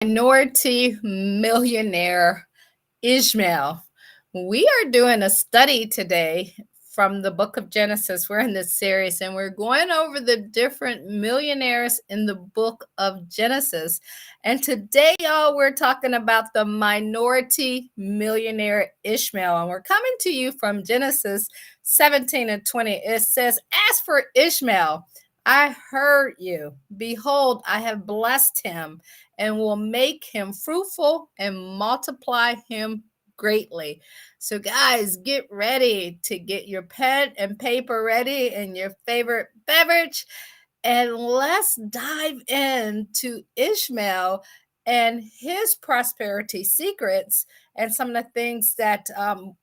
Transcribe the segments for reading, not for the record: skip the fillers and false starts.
Minority Millionaire Ishmael. We are doing a study today from the book of Genesis. We're in this series and we're going over the different millionaires in the book of Genesis. And today, y'all, we're talking about the minority millionaire Ishmael. And we're coming to you from Genesis 17 and 20. It says, "As for Ishmael, I heard you. Behold, I have blessed him and will make him fruitful and multiply him greatly." So, guys, get ready to get your pen and paper ready and your favorite beverage. And let's dive into Ishmael and his prosperity secrets and some of the things that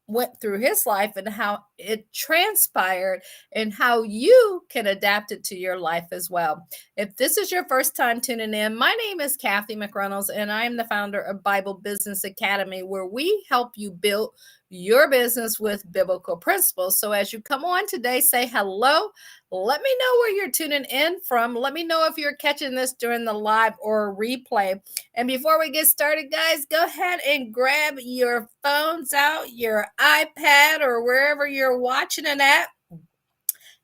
went through his life and how it transpired and how you can adapt it to your life as well. If this is your first time tuning in, my name is Cathy McReynolds, and I am the founder of Bible Business Academy, where we help you build your business with biblical principles. So as you come on today, say hello. Let me know where you're tuning in from. Let me know if you're catching this during the live or replay. And before we get started, guys, go ahead and grab your phones out, your iPad, or wherever you're watching it at.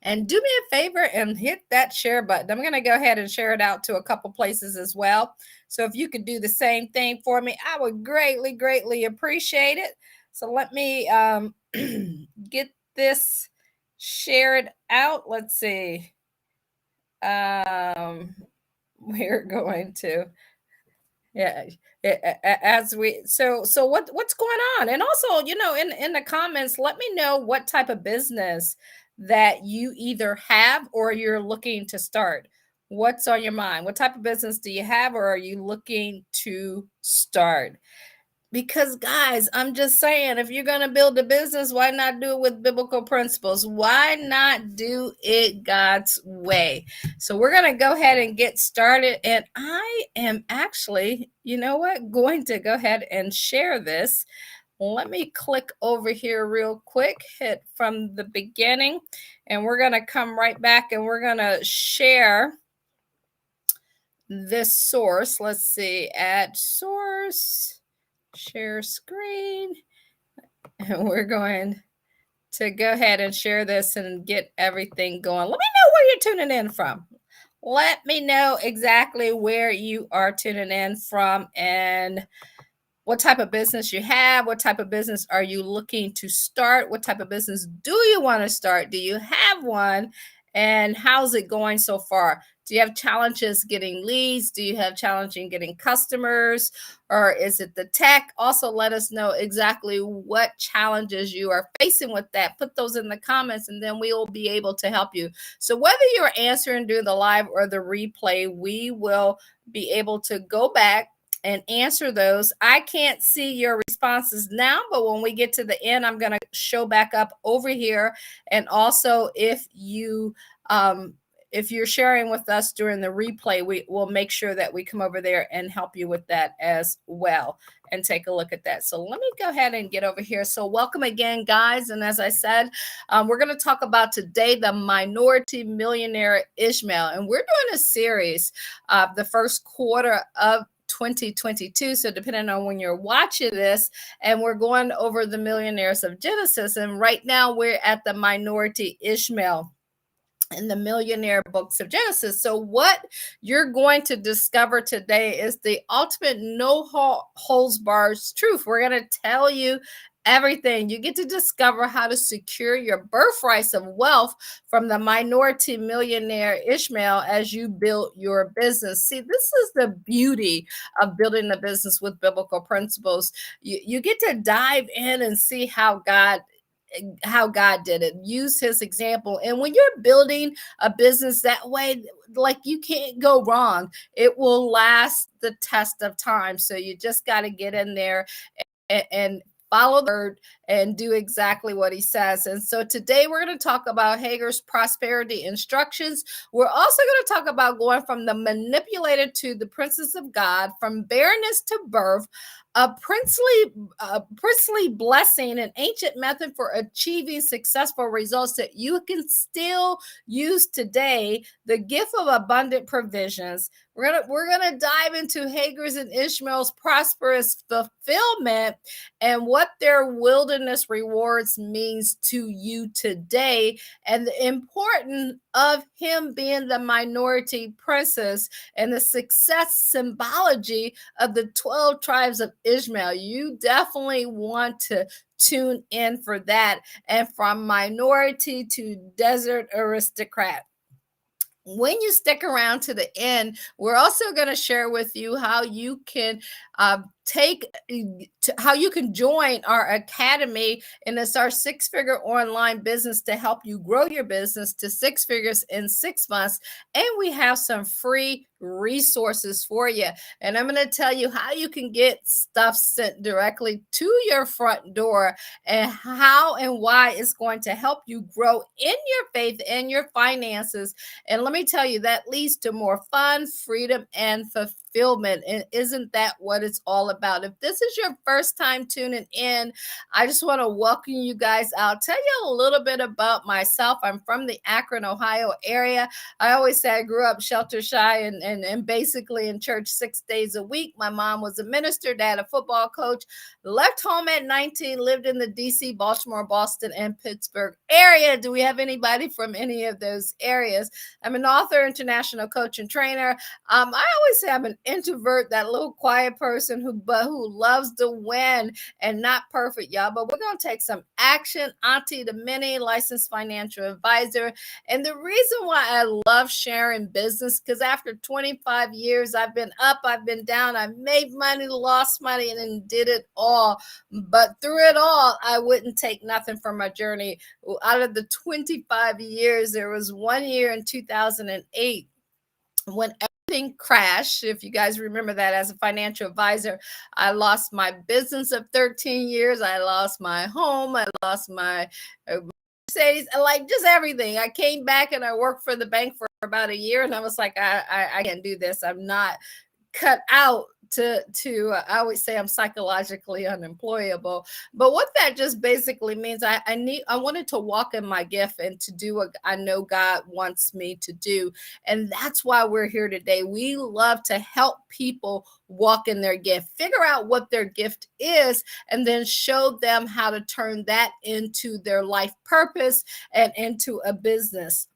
And do me a favor and hit that share button. I'm going to go ahead and share it out to a couple places as well. So if you could do the same thing for me, I would greatly, greatly appreciate it. So let me get this shared out. Let's see. We're going to, yeah, as we so what's going on? And also, in the comments, let me know what type of business that you either have or you're looking to start. What's on your mind? What type of business do you have, or are you looking to start? Because, guys, I'm just saying, if you're going to build a business, why not do it with biblical principles? Why not do it God's way? So we're going to go ahead and get started. And I am actually, going to go ahead and share this. Let me click over here real quick, hit from the beginning, and we're going to come right back and we're going to share this source. Let's see, add source. Share screen, and we're going to go ahead and share this and get everything going. Let me know where you're tuning in from. Let me know exactly where you are tuning in from and what type of business you have. What type of business are you looking to start? What type of business do you want to start? Do you have one? And how's it going so far? Do you have challenges getting leads? Do you have challenge in getting customers? Or is it the tech? Also, let us know exactly what challenges you are facing with that. Put those in the comments, and then we will be able to help you. So whether you're answering during the live or the replay, we will be able to go back and answer those. I can't see your responses now, but when we get to the end, I'm going to show back up over here. And also, if you're sharing with us during the replay, we will make sure that we come over there and help you with that as well and take a look at that. So let me go ahead and get over here. So welcome again, guys. And as I said, we're going to talk about today the minority millionaire Ishmael. And we're doing a series the first quarter of 2022. So depending on when you're watching this, and we're going over the millionaires of Genesis. And right now we're at the minority Ishmael in the millionaire books of Genesis. So what you're going to discover today is the ultimate no holds barred truth. We're going to tell you everything. You get to discover how to secure your birthrights of wealth from the minority millionaire Ishmael as you build your business. See, this is the beauty of building a business with biblical principles. You get to dive in and see how God did it. Use his example. And when you're building a business that way, like, you can't go wrong. It will last the test of time. So you just got to get in there and follow the word and do exactly what he says. And so today we're going to talk about Hagar's prosperity instructions. We're also going to talk about going from the manipulator to the princess of God, from barrenness to birth, a princely blessing, an ancient method for achieving successful results that you can still use today. The gift of abundant provisions. We're gonna dive into Hagar's and Ishmael's prosperous fulfillment and what their wilderness rewards means to you today, and the importance of him being the minority princess and the success symbology of the 12 tribes of Ishmael. You definitely want to tune in for that. And from minority to desert aristocrat. When you stick around to the end, we're also going to share with you how you can how you can join our academy, and it's our six-figure online business to help you grow your business to six figures in 6 months. And we have some free resources for you, and I'm going to tell you how you can get stuff sent directly to your front door, and how and why it's going to help you grow in your faith and your finances. And let me tell you, that leads to more fun, freedom, and fulfillment. And isn't that what it's all about? If this is your first time tuning in, I just want to welcome you guys out. Tell you a little bit about myself. I'm from the Akron, Ohio area. I always say I grew up shelter shy and basically in church 6 days a week. My mom was a minister, dad a football coach. Left home at 19, lived in the DC, Baltimore, Boston, and Pittsburgh area. Do we have anybody from any of those areas? I'm an author, international coach, and trainer. I always say I'm an introvert, that little quiet person who loves to win, and not perfect, y'all. But we're gonna take some action. Auntie to many, licensed financial advisor. And the reason why I love sharing business, because after 25 years, I've been up, I've been down, I've made money, lost money, and then did it all. But through it all, I wouldn't take nothing from my journey. Out of the 25 years, there was 1 year in 2008 when everything crashed. If you guys remember that, as a financial advisor, I lost my business of 13 years. I lost my home. I lost my Mercedes, like just everything. I came back and I worked for the bank for about a year, and I was like, I can't do this. I'm not cut out to I always say I'm psychologically unemployable. But what that just basically means, I wanted to walk in my gift and to do what I know God wants me to do. And that's why we're here today. We love to help people walk in their gift, figure out what their gift is, and then show them how to turn that into their life purpose and into a business.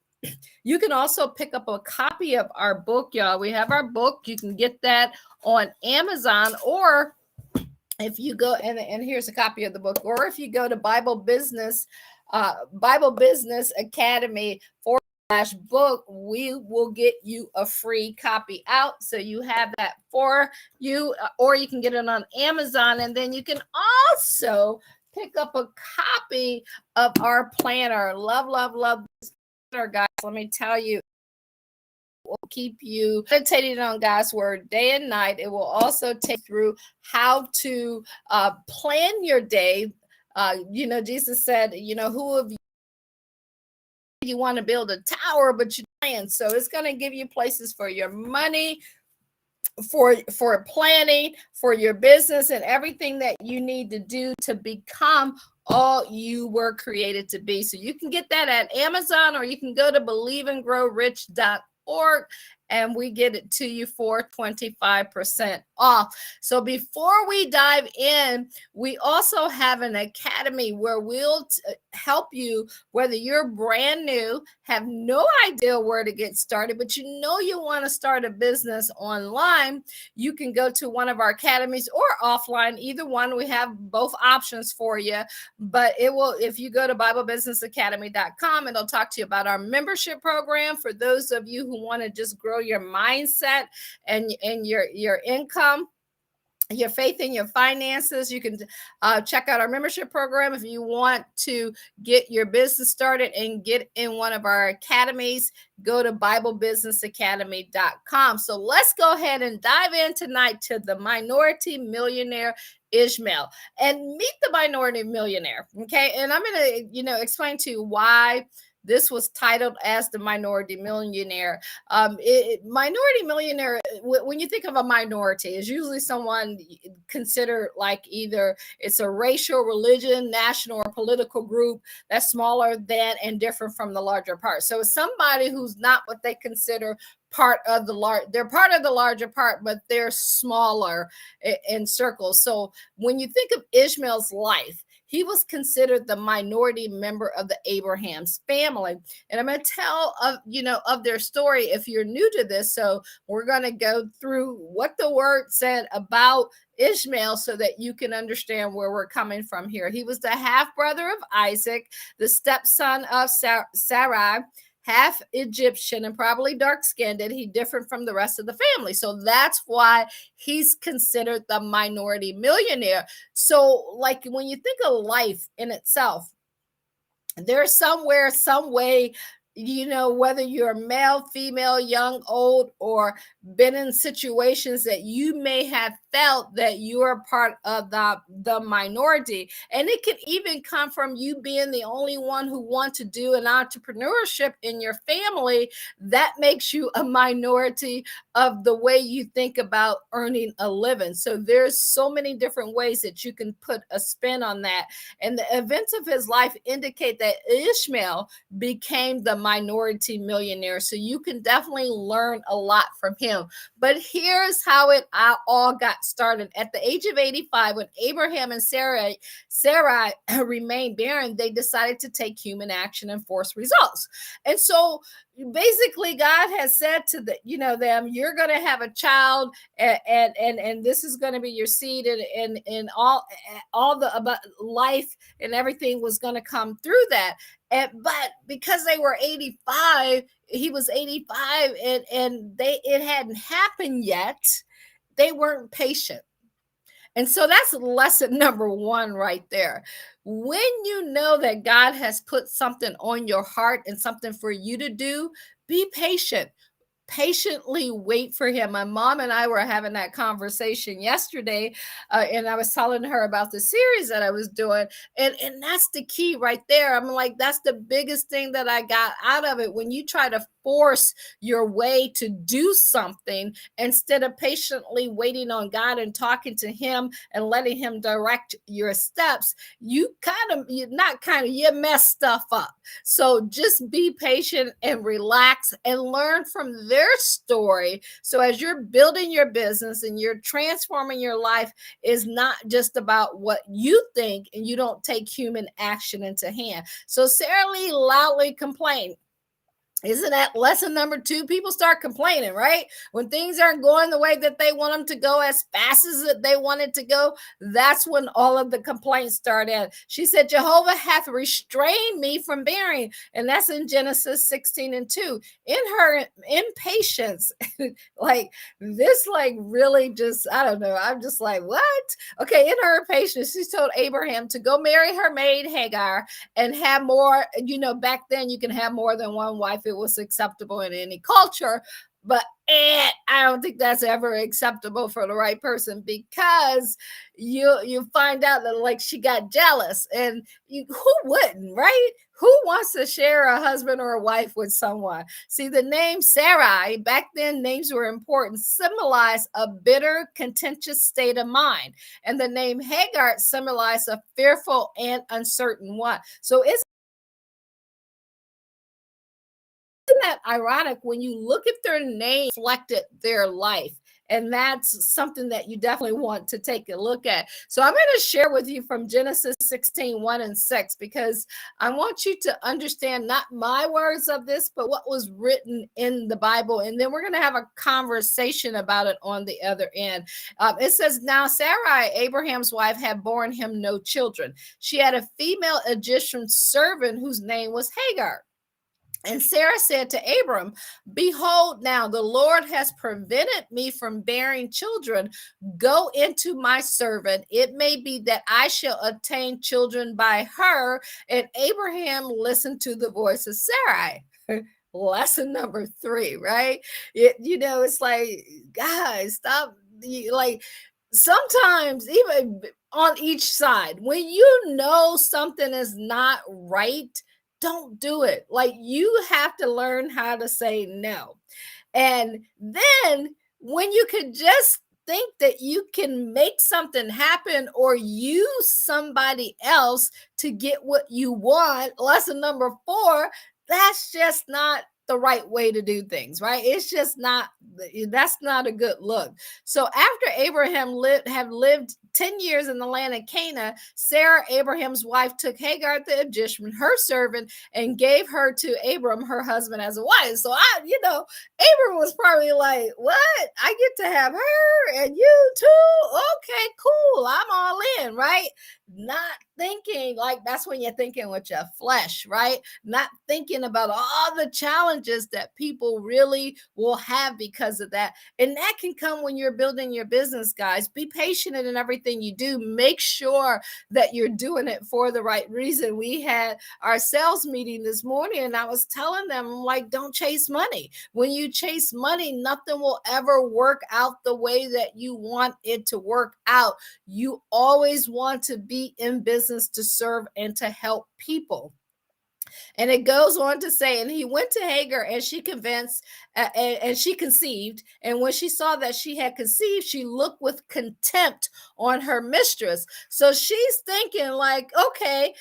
You can also pick up a copy of our book, y'all. We have our book. You can get that on Amazon, or if you go and here's a copy of the book, or if you go to Bible Business Academy /book, we will get you a free copy out, so you have that for you, or you can get it on Amazon, and then you can also pick up a copy of our planner. Love this planner, guys. Let me tell you, will keep you meditating on God's word day and night. It will also take through how to plan your day. Jesus said, who of you want to build a tower, but you plan. So it's going to give you places for your money, for planning, for your business, and everything that you need to do to become all you were created to be. So you can get that at Amazon, or you can go to believeandgrowrich.org, and we get it to you for 25% off. So before we dive in, we also have an academy where we'll help you, whether you're brand new, have no idea where to get started, but you want to start a business online. You can go to one of our academies, or offline, either one. We have both options for you. But if you go to BibleBusinessAcademy.com, it'll talk to you about our membership program for those of you who want to just grow your mindset and your income, your faith, in your finances. You can check out our membership program if you want to get your business started and get in one of our academies. Go to BibleBusinessAcademy.com. So let's go ahead and dive in tonight to the Minority Millionaire Ishmael, and meet the Minority Millionaire. Okay, and I'm going to explain to you why This was titled as the Minority Millionaire. Minority Millionaire, when you think of a minority, is usually someone considered like either it's a racial, religion, national, or political group that's smaller than and different from the larger part. So it's somebody who's not what they consider part of the large, they're part of the larger part, but they're smaller in circles. So when you think of Ishmael's life, he was considered the minority member of the Abraham's family. And I'm going to tell of their story if you're new to this. So we're going to go through what the word said about Ishmael so that you can understand where we're coming from here. He was the half brother of Isaac, the stepson of Sarai, half Egyptian and probably dark skinned. He differed from the rest of the family. So that's why he's considered the minority millionaire. So, like when you think of life in itself, there's somewhere, some way, whether you're male, female, young, old, or been in situations that you may have felt that you're part of the minority. And it can even come from you being the only one who wants to do an entrepreneurship in your family. That makes you a minority of the way you think about earning a living. So there's so many different ways that you can put a spin on that. And the events of his life indicate that Ishmael became the minority millionaire. So you can definitely learn a lot from him. But here's how it all got started. At the age of 85, when Abraham and Sarai remained barren, they decided to take human action and force results. And so basically God has said to them, you're going to have a child, and this is going to be your seed, and all the about life and everything was going to come through that. But because they were 85, he was 85, and it hadn't happened yet, they weren't patient. And so that's lesson number one right there. When you know that God has put something on your heart and something for you to do, be patient. Patiently wait for him. My mom and I were having that conversation yesterday, and I was telling her about the series that I was doing, and that's the key right there. I'm like, that's the biggest thing that I got out of it. When you try to force your way to do something instead of patiently waiting on God and talking to him and letting him direct your steps, you mess stuff up. So just be patient and relax and learn from their story. So as you're building your business and you're transforming your life, is not just about what you think, and you don't take human action into hand. So Sarah Lee loudly complained. Isn't that lesson number two? People start complaining, right? When things aren't going the way that they want them to go, as fast as they want it to go, that's when all of the complaints start in. She said, Jehovah hath restrained me from bearing. And that's in Genesis 16:2. In her impatience, like this, really just, I don't know. I'm just like, what? Okay, in her impatience, she told Abraham to go marry her maid Hagar and have more. Back then you can have more than one wife. It was acceptable in any culture, but I don't think that's ever acceptable for the right person, because you find out that she got jealous, and who wouldn't, right? Who wants to share a husband or a wife with someone? See, the name Sarai, back then names were important, symbolized a bitter, contentious state of mind. And the name Hagar symbolized a fearful and uncertain one. So isn't that ironic when you look at their name reflected their life? And that's something that you definitely want to take a look at. So I'm going to share with you from Genesis 16:1-6, because I want you to understand not my words of this, but what was written in the Bible. And then we're going to have a conversation about it on the other end. It says, now Sarai, Abraham's wife, had borne him no children. She had a female Egyptian servant whose name was Hagar. And Sarah said to Abram, behold, now the Lord has prevented me from bearing children. Go into my servant. It may be that I shall obtain children by her. And Abraham listened to the voice of Sarai. Lesson number 3, right? It's like, guys, stop. Sometimes even on each side, when you know something is not right, don't do it. Like, you have to learn how to say no. And then when you could just think that you can make something happen or use somebody else to get what you want, lesson number 4, that's just not the right way to do things, right? It's just not, that's not a good look. So after Abraham have lived 10 years in the land of Canaan, Sarah, Abraham's wife, took Hagar the Egyptian, her servant, and gave her to Abram, her husband, as a wife. So Abram was probably like, what? I get to have her and you too? Okay, cool. I'm all in, right? Not thinking, like, that's when you're thinking with your flesh, right? Not thinking about all the challenges that people really will have because of that. And that can come when you're building your business, guys. Be patient in everything you do. Make sure that you're doing it for the right reason. We had our sales meeting this morning, and I was telling them, like, don't chase money. When you chase money, nothing will ever work out the way that you want it to work out. You always want to be in business to serve and to help people. And it goes on to say, and he went to Hagar, and she and she conceived. And when she saw that she had conceived, she looked with contempt on her mistress. So she's thinking, like, okay,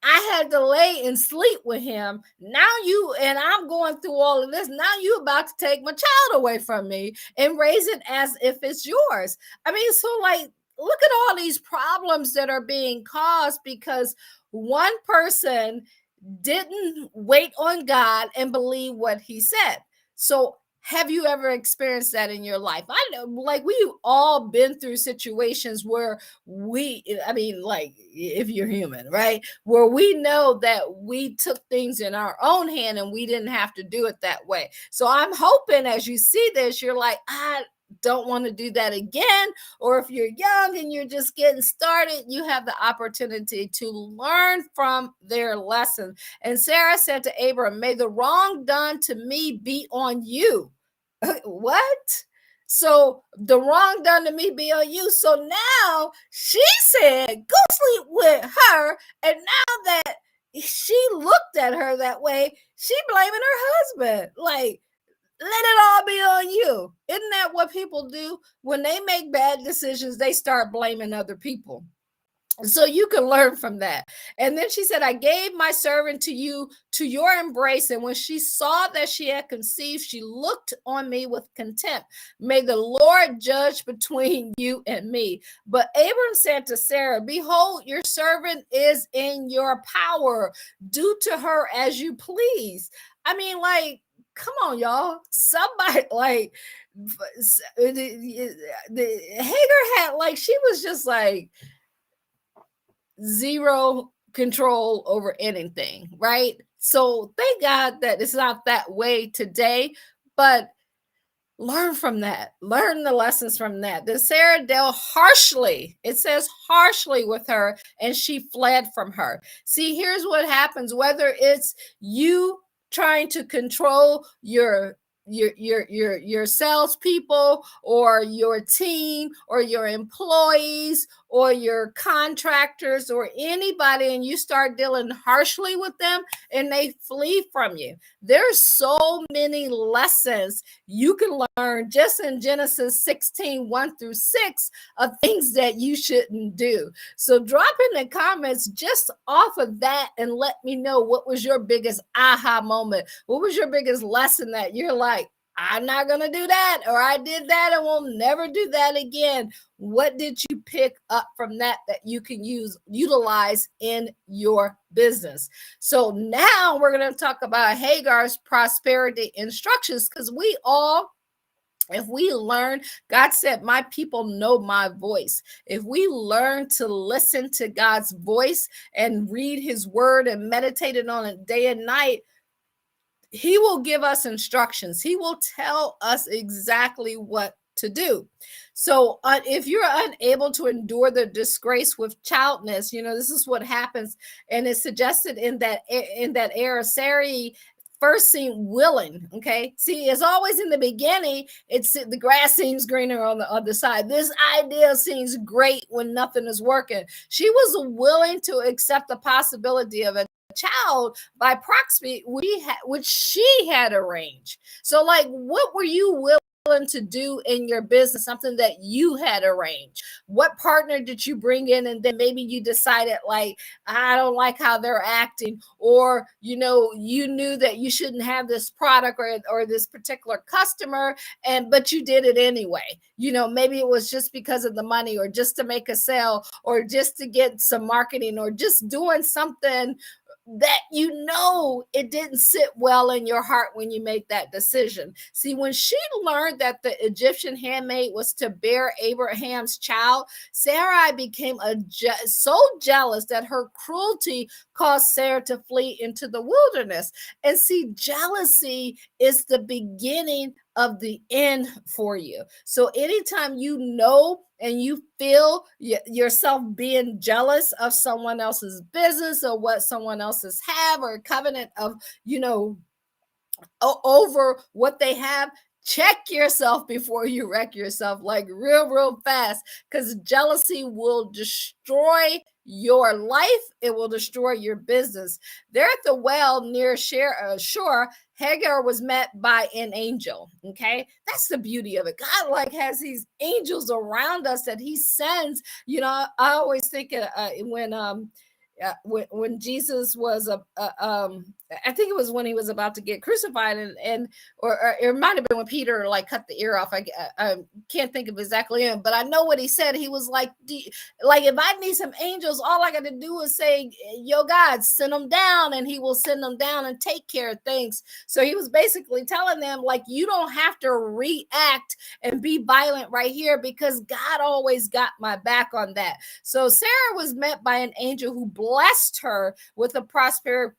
I had to lay and sleep with him. Now I'm going through all of this. Now you about to take my child away from me and raise it as if it's yours. I mean, so, like, look at all these problems that are being caused because one person didn't wait on God and believe what he said. So have you ever experienced that in your life? I know, like, we've all been through situations where like, if you're human, right? Where we know that we took things in our own hand and we didn't have to do it that way. So I'm hoping as you see this, you're like, I don't want to do that again. Or if you're young and you're just getting started, you have the opportunity to learn from their lesson. And Sarah said to Abram, may the wrong done to me be on you. What? So the wrong done to me be on you. So now she said, go sleep with her. And now that she looked at her that way, she blaming her husband. Like, let it all be on you. Isn't that what people do? When they make bad decisions, they start blaming other people. So you can learn from that. And then she said, I gave my servant to you to your embrace. And when she saw that she had conceived, she looked on me with contempt. May the Lord judge between you and me. But Abram said to Sarah, behold, your servant is in your power. Do to her as you please. I mean, like, come on, y'all. Somebody, like, the Hagar had, like, she was just like zero control over anything, right? So thank God that it's not that way today, but learn from that. Learn the lessons from that. Then Sarah dealt harshly. It says harshly with her, and she fled from her. See, here's what happens, whether it's you trying to control your salespeople or your team or your employees or your contractors or anybody, and you start dealing harshly with them and they flee from you. There's so many lessons you can learn just in Genesis 16, 1-6 of things that you shouldn't do. So drop in the comments just off of that and let me know, what was your biggest aha moment? What was your biggest lesson that you're like, I'm not going to do that, or I did that and will never do that again? What did you pick up from that you can utilize in your business? So now we're going to talk about Hagar's prosperity instructions, because if we learn, God said, my people know my voice. If we learn to listen to God's voice and read his word and meditate on it day and night, he will give us instructions. He will tell us exactly what to do. So if you're unable to endure the disgrace with childlessness, this is what happens. And it's suggested in that era, Sarai first seemed willing. Okay. See, it's always in the beginning, the grass seems greener on the other side. This idea seems great when nothing is working. She was willing to accept the possibility of it. child by proxy, which she had arranged. So, like, what were you willing to do in your business, something that you had arranged? What partner did you bring in? And then maybe you decided, like, I don't like how they're acting, or, you knew that you shouldn't have this product or this particular customer, but you did it anyway. Maybe it was just because of the money, or just to make a sale, or just to get some marketing, or just doing something that it didn't sit well in your heart when you make that decision. See, when she learned that the Egyptian handmaid was to bear Abraham's child, Sarai became so jealous that her cruelty caused Sarah to flee into the wilderness. And see, jealousy is the beginning of the end for you. So anytime and you feel yourself being jealous of someone else's business, or what someone else's have, or a covenant of, over what they have, check yourself before you wreck yourself, like real fast, because jealousy will destroy your life. It will destroy your business. There at the well near shore, Hagar was met by an angel. Okay, that's the beauty of it. God has these angels around us that he sends. I always think when Jesus was I think it was when he was about to get crucified, or it might have been when Peter cut the ear off. I can't think of exactly him, but I know what he said. He was like, if I need some angels, all I got to do is say, yo, God, send them down, and he will send them down and take care of things. So he was basically telling them, you don't have to react and be violent right here, because God always got my back on that. So Sarah was met by an angel who blessed her with a prosperity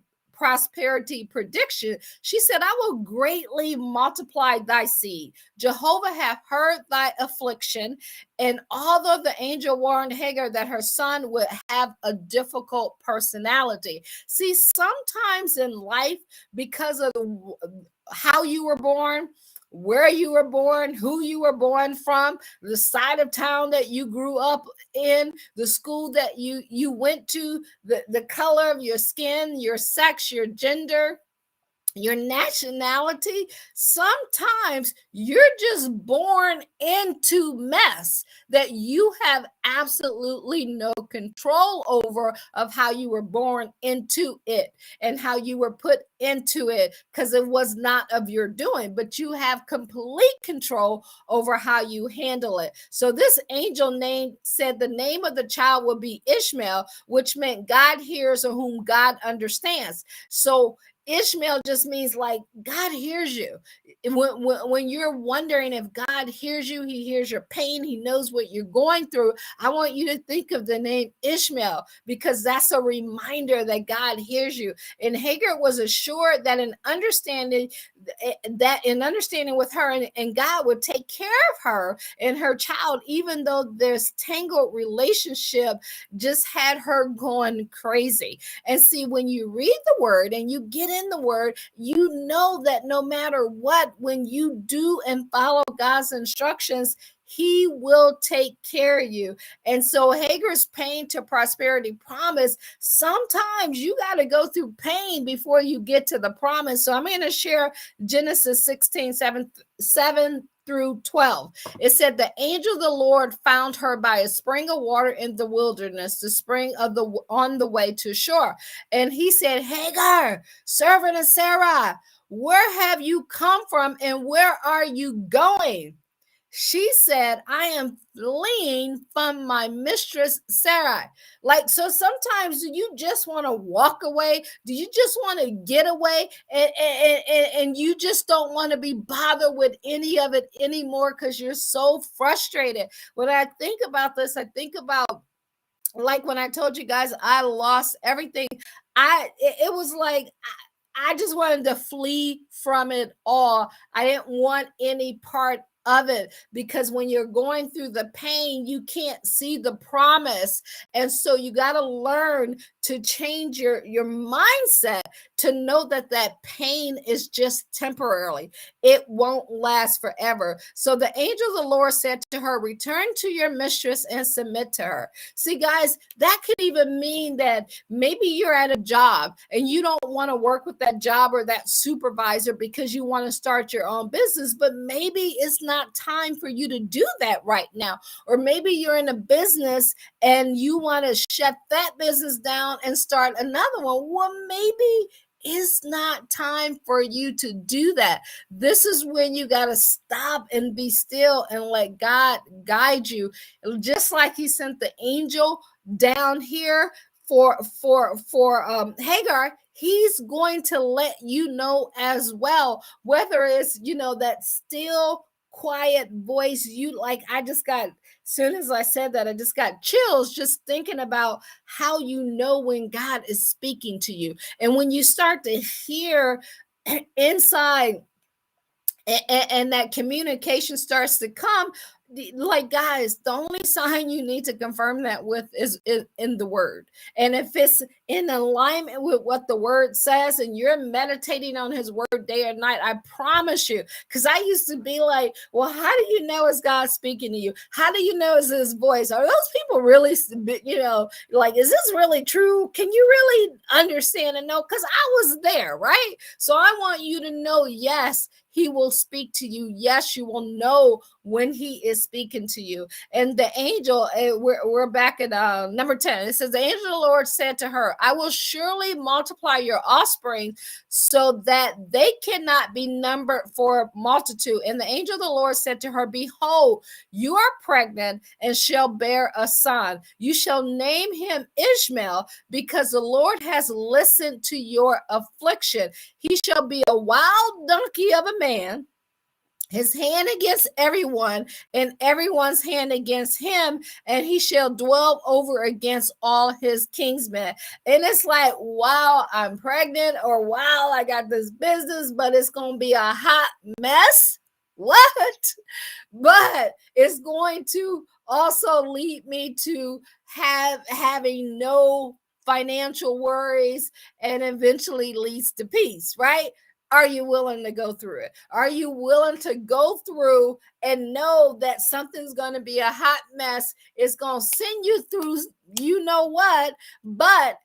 prediction. She said, I will greatly multiply thy seed. Jehovah hath heard thy affliction. And although the angel warned Hagar that her son would have a difficult personality. See, sometimes in life, because of how you were born, where you were born, who you were born from, the side of town that you grew up in, the school that you went to, the color of your skin, your sex, your gender, your nationality, sometimes you're just born into mess that you have absolutely no control over, of how you were born into it and how you were put into it, because it was not of your doing, but you have complete control over how you handle it. So this angel said the name of the child would be Ishmael, which meant God hears, or whom God understands. So Ishmael just means God hears you. When you're wondering if God hears you, he hears your pain, he knows what you're going through. I want you to think of the name Ishmael, because that's a reminder that God hears you. And Hagar was assured that in understanding with her, and God would take care of her and her child, even though this tangled relationship just had her going crazy. And see, when you read the word and you get in the word, you know that no matter what, when you do and follow God's instructions, he will take care of you. And so Hagar's pain to prosperity promise, sometimes you got to go through pain before you get to the promise. So I'm going to share Genesis 16, 7 through 12. It said, the angel of the Lord found her by a spring of water in the wilderness, the spring on the way to shore. And he said, Hagar, servant of Sarai, where have you come from, and where are you going? She said, I am fleeing from my mistress Sarai. So sometimes you just want to walk away. Do you just want to get away? And you just don't want to be bothered with any of it anymore, because you're so frustrated. When I think about this, I think about, when I told you guys I lost everything. It was I just wanted to flee from it all. I didn't want any part of it, because when you're going through the pain, you can't see the promise. And so you got to learn to change your mindset, to know that that pain is just temporarily. It won't last forever. So the angel of the Lord said to her, return to your mistress and submit to her. See, guys, that could even mean that maybe you're at a job and you don't want to work with that job or that supervisor because you want to start your own business, but maybe it's not time for you to do that right now. Or maybe you're in a business and you want to shut that business down and start another one. Well, maybe it's not time for you to do that. This is when you got to stop and be still and let God guide you. Just like he sent the angel down here for Hagar, he's going to let you know as well, whether it's, that still quiet voice. I just got, soon as I said that, I just got chills just thinking about how you know when God is speaking to you. And when you start to hear inside and that communication starts to come, like, guys, the only sign you need to confirm that with is in the word. And if it's in alignment with what the word says and you're meditating on his word day or night, I promise you, because I used to be like, well, how do you know it's God speaking to you? How do you know it's his voice? Are those people really, like, is this really true? Can you really understand and know? Because I was there, right? So I want you to know, yes, he will speak to you. Yes, you will know when he is speaking to you. And the angel, we're back at number 10. It says, the angel of the Lord said to her, I will surely multiply your offspring so that they cannot be numbered for multitude. And the angel of the Lord said to her, behold, you are pregnant and shall bear a son. You shall name him Ishmael, because the Lord has listened to your affliction. He shall be a wild donkey of a man, his hand against everyone, and everyone's hand against him, and he shall dwell over against all his kingsmen. And it's like, wow, I'm pregnant, or wow, I got this business, but it's going to be a hot mess. What? But it's going to also lead me to having no financial worries, and eventually leads to peace, right? Are you willing to go through it? Are you willing to go through and know that something's going to be a hot mess? It's going to send you through, you know what? But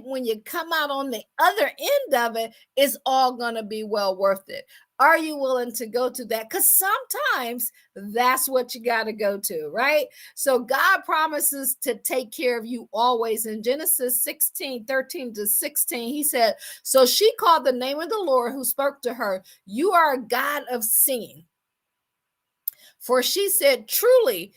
when you come out on the other end of it, it's all going to be well worth it. Are you willing to go to that? Because sometimes that's what you got to go to, right? So God promises to take care of you always. In Genesis 16:13-16, he said, so she called the name of the Lord who spoke to her, you are a God of seeing. For she said, truly,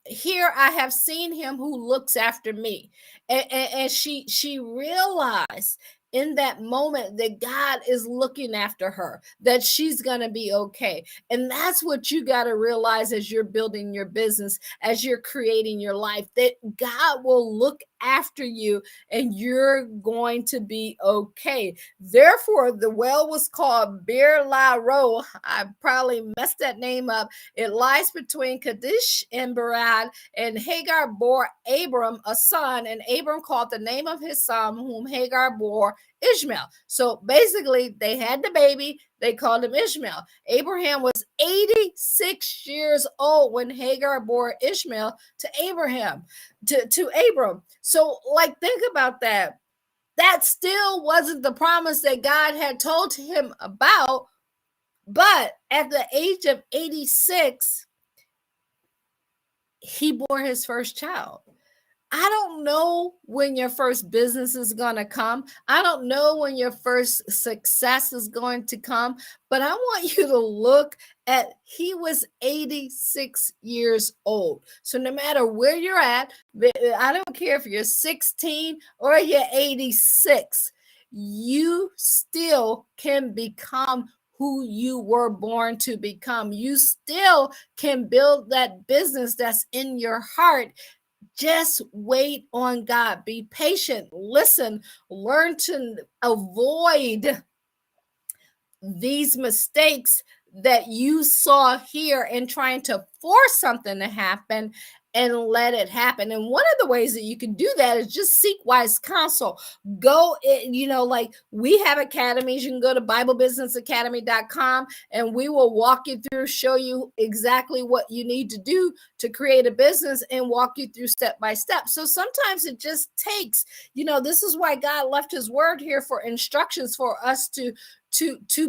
here I have seen him who looks after me. And she realized in that moment that God is looking after her, that she's going to be okay. And that's what you got to realize as you're building your business, as you're creating your life, that God will look after you and you're going to be okay. Therefore, the well was called Bir La Ro. I probably messed that name up. It lies between Kadesh and Bered, and Hagar bore Abram a son, and Abram called the name of his son, whom Hagar bore, Ishmael. So basically, they had the baby, they called him Ishmael. Abraham was 86 years old when Hagar bore Ishmael to Abraham, to Abram. So, like, think about that. That still wasn't the promise that God had told him about. But at the age of 86, he bore his first child. I don't know when your first business is going to come. I don't know when your first success is going to come, but I want you to look at, he was 86 years old. So no matter where you're at, I don't care if you're 16 or you're 86, you still can become who you were born to become. You still can build that business that's in your heart. Just wait on God. Be patient. Listen. Learn to avoid these mistakes that you saw here in trying to force something to happen. and let it happen. And one of the ways that you can do that is just seek wise counsel. Go in, like we have academies. You can go to BibleBusinessAcademy.com and we will walk you through, show you exactly what you need to do to create a business and walk you through step by step. So sometimes it just takes, this is why God left his word here for instructions for us to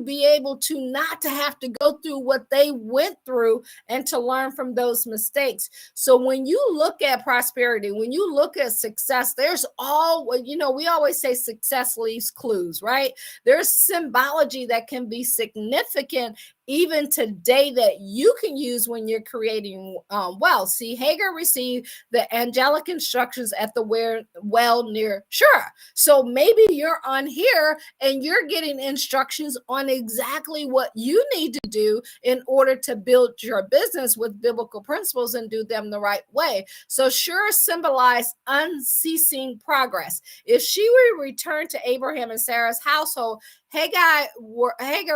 be able to not to have to go through what they went through and to learn from those mistakes. So when you look at prosperity, when you look at success, there's we always say success leaves clues, right? There's symbology that can be significant even today that you can use when you're creating wealth. See, Hagar received the angelic instructions at the well near Shur. So maybe you're on here and you're getting instructions on exactly what you need to do in order to build your business with biblical principles and do them the right way. So Shur symbolized unceasing progress. If she would return to Abraham and Sarah's household, Hagar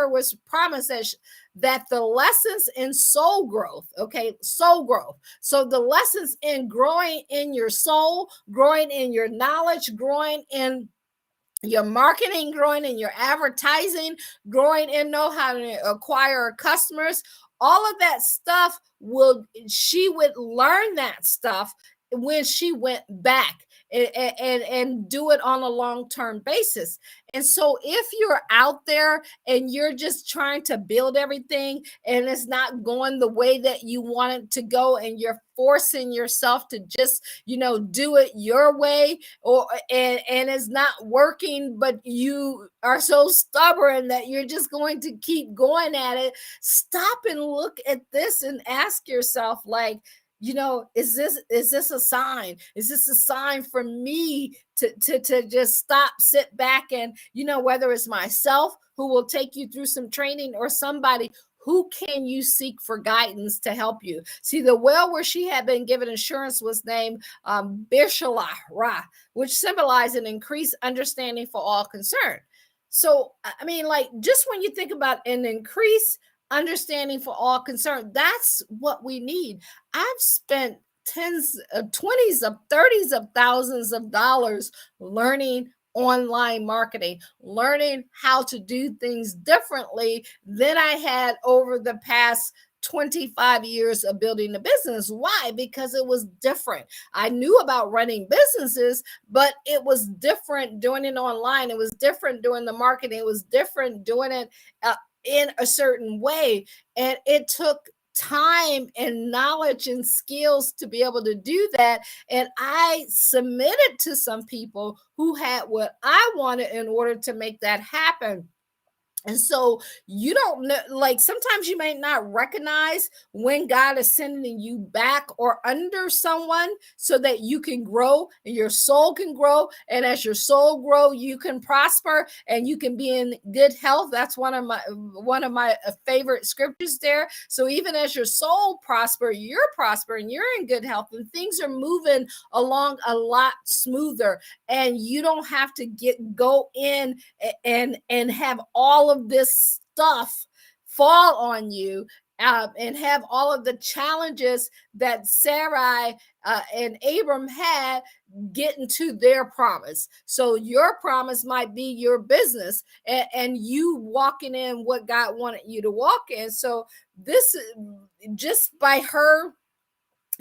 was promised that the lessons in soul growth, so the lessons in growing in your soul, growing in your knowledge, growing in your marketing, growing in your advertising, growing in know how to acquire customers, all of that stuff she would learn that stuff when she went back and do it on a long-term basis. And so if you're out there and you're just trying to build everything and it's not going the way that you want it to go, and you're forcing yourself to just, do it your way, and it's not working, but you are so stubborn that you're just going to keep going at it, stop and look at this and ask yourself, like, is this a sign? Is this a sign for me to just stop, sit back, and whether it's myself who will take you through some training or somebody who can you seek for guidance to help you? See, the well where she had been given insurance was named Bishalah, which symbolized an increased understanding for all concerned. So, I mean, like, just when you think about an increased understanding for all concerned, that's what we need. I've spent tens of 20s of 30s of thousands of dollars learning online marketing, learning how to do things differently than I had over the past 25 years of building a business. Why? Because it was different. I knew about running businesses, but it was different doing it online. It was different doing the marketing. It was different doing it in a certain way. And it took time and knowledge and skills to be able to do that. And I submitted to some people who had what I wanted in order to make that happen. And so you don't know, like, sometimes you might not recognize when God is sending you back or under someone so that you can grow and your soul can grow. And as your soul grow, you can prosper and you can be in good health. That's one of my favorite scriptures there. So even as your soul prosper, you're prospering, you're in good health, and things are moving along a lot smoother. And you don't have to go in and have all of this stuff fall on you, and have all of the challenges that Sarai and Abram had getting to their promise. So your promise might be your business, and you walking in what God wanted you to walk in. So this, just by her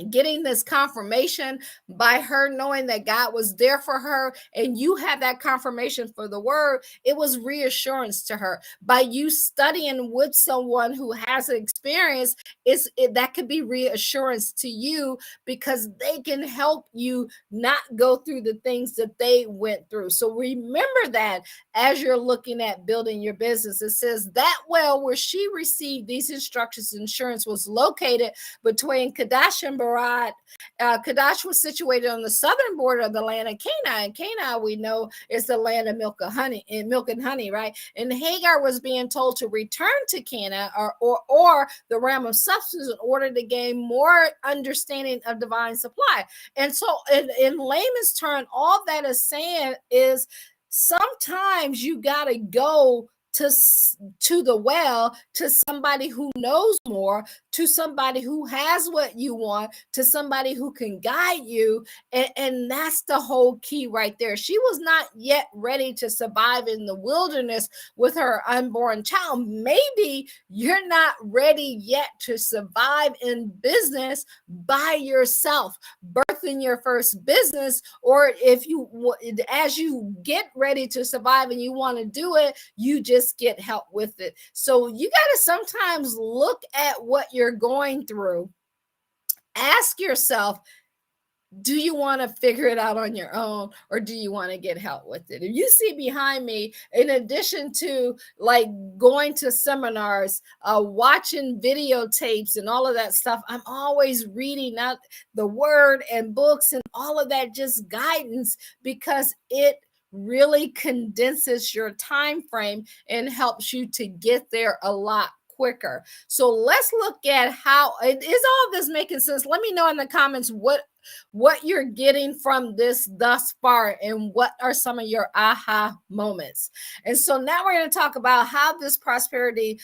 getting this confirmation, by her knowing that God was there for her, and you have that confirmation for the word, it was reassurance to her. By you studying with someone who has experience, that could be reassurance to you, because they can help you not go through the things that they went through. So remember that as you're looking at building your business. It says that well where she received these instructions, insurance was located between Kadesh and Berat. Kadesh was situated on the southern border of the land of Canaan. And Canaan, we know, is the land of milk and honey, right? And Hagar was being told to return to Canaan or the realm of substance in order to gain more understanding of divine supply. And so in layman's term, all that is saying is sometimes you got to go to the well, to somebody who knows more, to somebody who has what you want, to somebody who can guide you. And that's the whole key right there. She was not yet ready to survive in the wilderness with her unborn child. Maybe you're not ready yet to survive in business by yourself, birthing your first business, or if you, as you get ready to survive and you want to do it, you just get help with it. So you got to sometimes look at what you're going through. Ask yourself, do you want to figure it out on your own, or do you want to get help with it? If you see behind me, in addition to like going to seminars, watching videotapes and all of that stuff, I'm always reading out the word and books and all of that, just guidance, because it really condenses your time frame and helps you to get there a lot quicker. So let's look at how is all this making sense. Let me know in the comments what you're getting from this thus far, and what are some of your aha moments. And so now we're going to talk about how this prosperity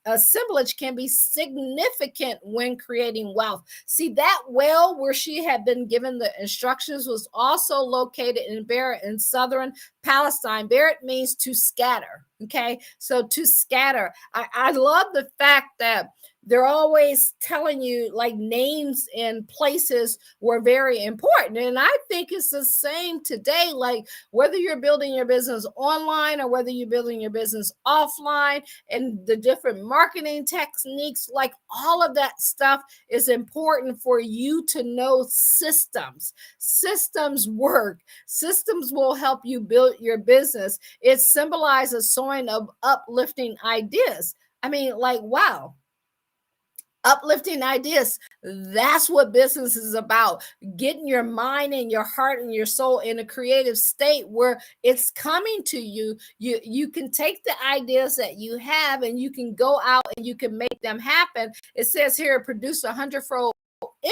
assemblage can be significant when creating wealth. See, that well where she had been given the instructions was also located in Beirut in southern Palestine. Beirut means to scatter. Okay, so to scatter. I love the fact that they're always telling you like names and places were very important. And I think it's the same today. Like whether you're building your business online or whether you're building your business offline, and the different marketing techniques, like all of that stuff is important for you to know systems. Systems work. Systems will help you build your business. It symbolizes sowing of uplifting ideas. I mean, like, wow. Uplifting ideas. That's what business is about. Getting your mind and your heart and your soul in a creative state where it's coming to you. You can take the ideas that you have and you can go out and you can make them happen. It says here, produce 100-fold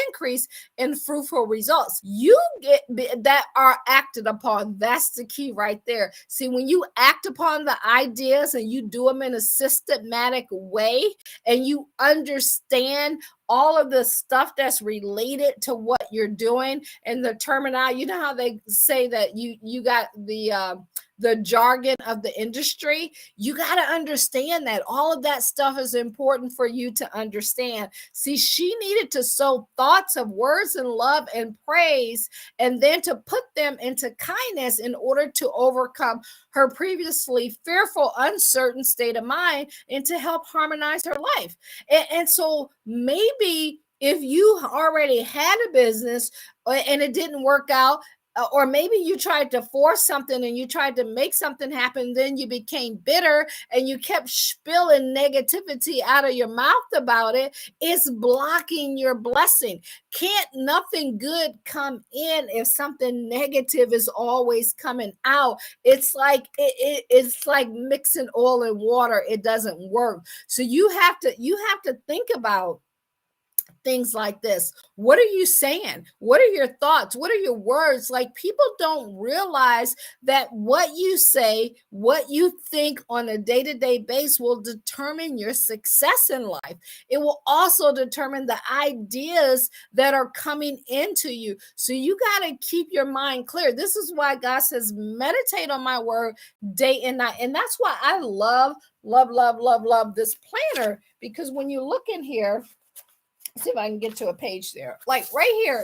increase in fruitful results. You get that are acted upon. That's the key right there. See, when you act upon the ideas and you do them in a systematic way, and you understand all of the stuff that's related to what you're doing and the terminology, you know how they say that you got the jargon of the industry. You got to understand that all of that stuff is important for you to understand. See, she needed to sow thoughts of words and love and praise, and then to put them into kindness in order to overcome her previously fearful, uncertain state of mind, and to help harmonize her life. And so maybe if you already had a business and it didn't work out, or maybe you tried to force something and you tried to make something happen, then you became bitter and you kept spilling negativity out of your mouth about it, it's blocking your blessing. Can't nothing good come in if something negative is always coming out? It's like it's like mixing oil and water. It doesn't work. So you have to think about things like this. What are you saying? What are your thoughts? What are your words? Like, people don't realize that what you say, what you think on a day-to-day basis will determine your success in life. It will also determine the ideas that are coming into you. So you got to keep your mind clear. This is why God says, meditate on my word day and night. And that's why I love this planner, because when you look in here, see if I can get to a page there. Like right here,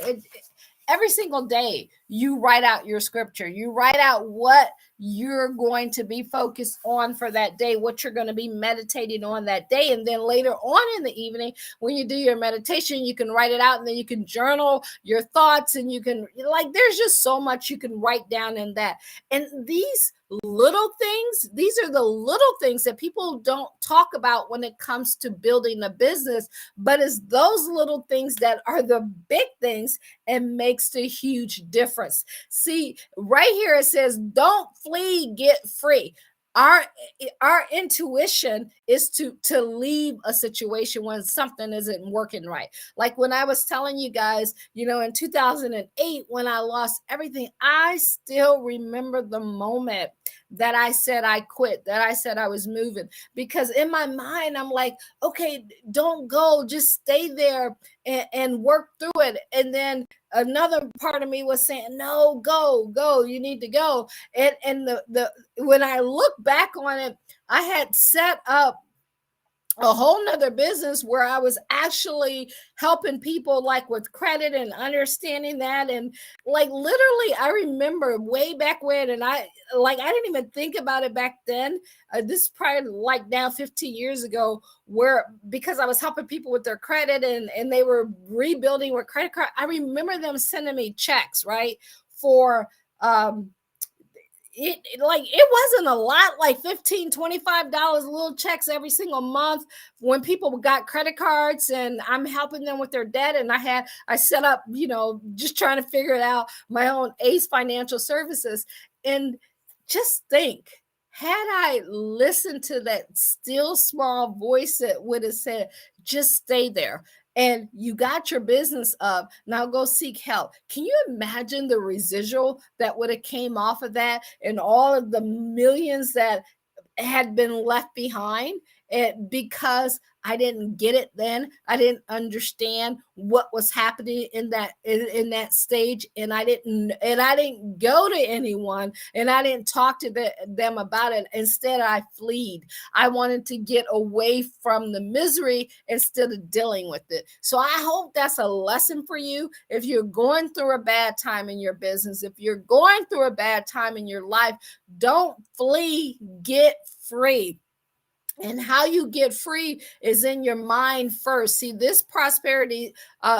every single day, you write out your scripture. You write out what you're going to be focused on for that day, what you're going to be meditating on that day. And then later on in the evening, when you do your meditation, you can write it out, and then you can journal your thoughts, and you can, like, there's just so much you can write down in that. And these little things, these are the little things that people don't talk about when it comes to building a business, but it's those little things that are the big things and makes the huge difference. See, right here it says, don't flee, get free. our our intuition is to leave a situation when something isn't working right. Like when I was telling you guys, in 2008 when I lost everything, I still remember the moment that I said I quit, that I said I was moving, because in my mind I'm like, okay, don't go, just stay there and work through it. And then another part of me was saying, no, go, you need to go. And the when I look back on it, I had set up a whole nother business where I was actually helping people, like with credit and understanding that. And like literally, I remember way back when, and I didn't even think about it back then. This is probably like now 15 years ago, where because I was helping people with their credit and they were rebuilding with credit card. I remember them sending me checks, right? For it wasn't a lot, like $15-$25 little checks every single month when people got credit cards, and I'm helping them with their debt. And I set up, just trying to figure it out, my own Ace Financial Services. And just think, had I listened to that still small voice that would have said, just stay there, and you got your business up, now go seek help. Can you imagine the residual that would have came off of that, and all of the millions that had been left behind? Because I didn't get it then. I didn't understand what was happening in that stage, and I didn't go to anyone, and I didn't talk to them about it. Instead, I fled. I wanted to get away from the misery instead of dealing with it. So I hope that's a lesson for you. If you're going through a bad time in your business, if you're going through a bad time in your life, don't flee, get free. And how you get free is in your mind first. See, this prosperity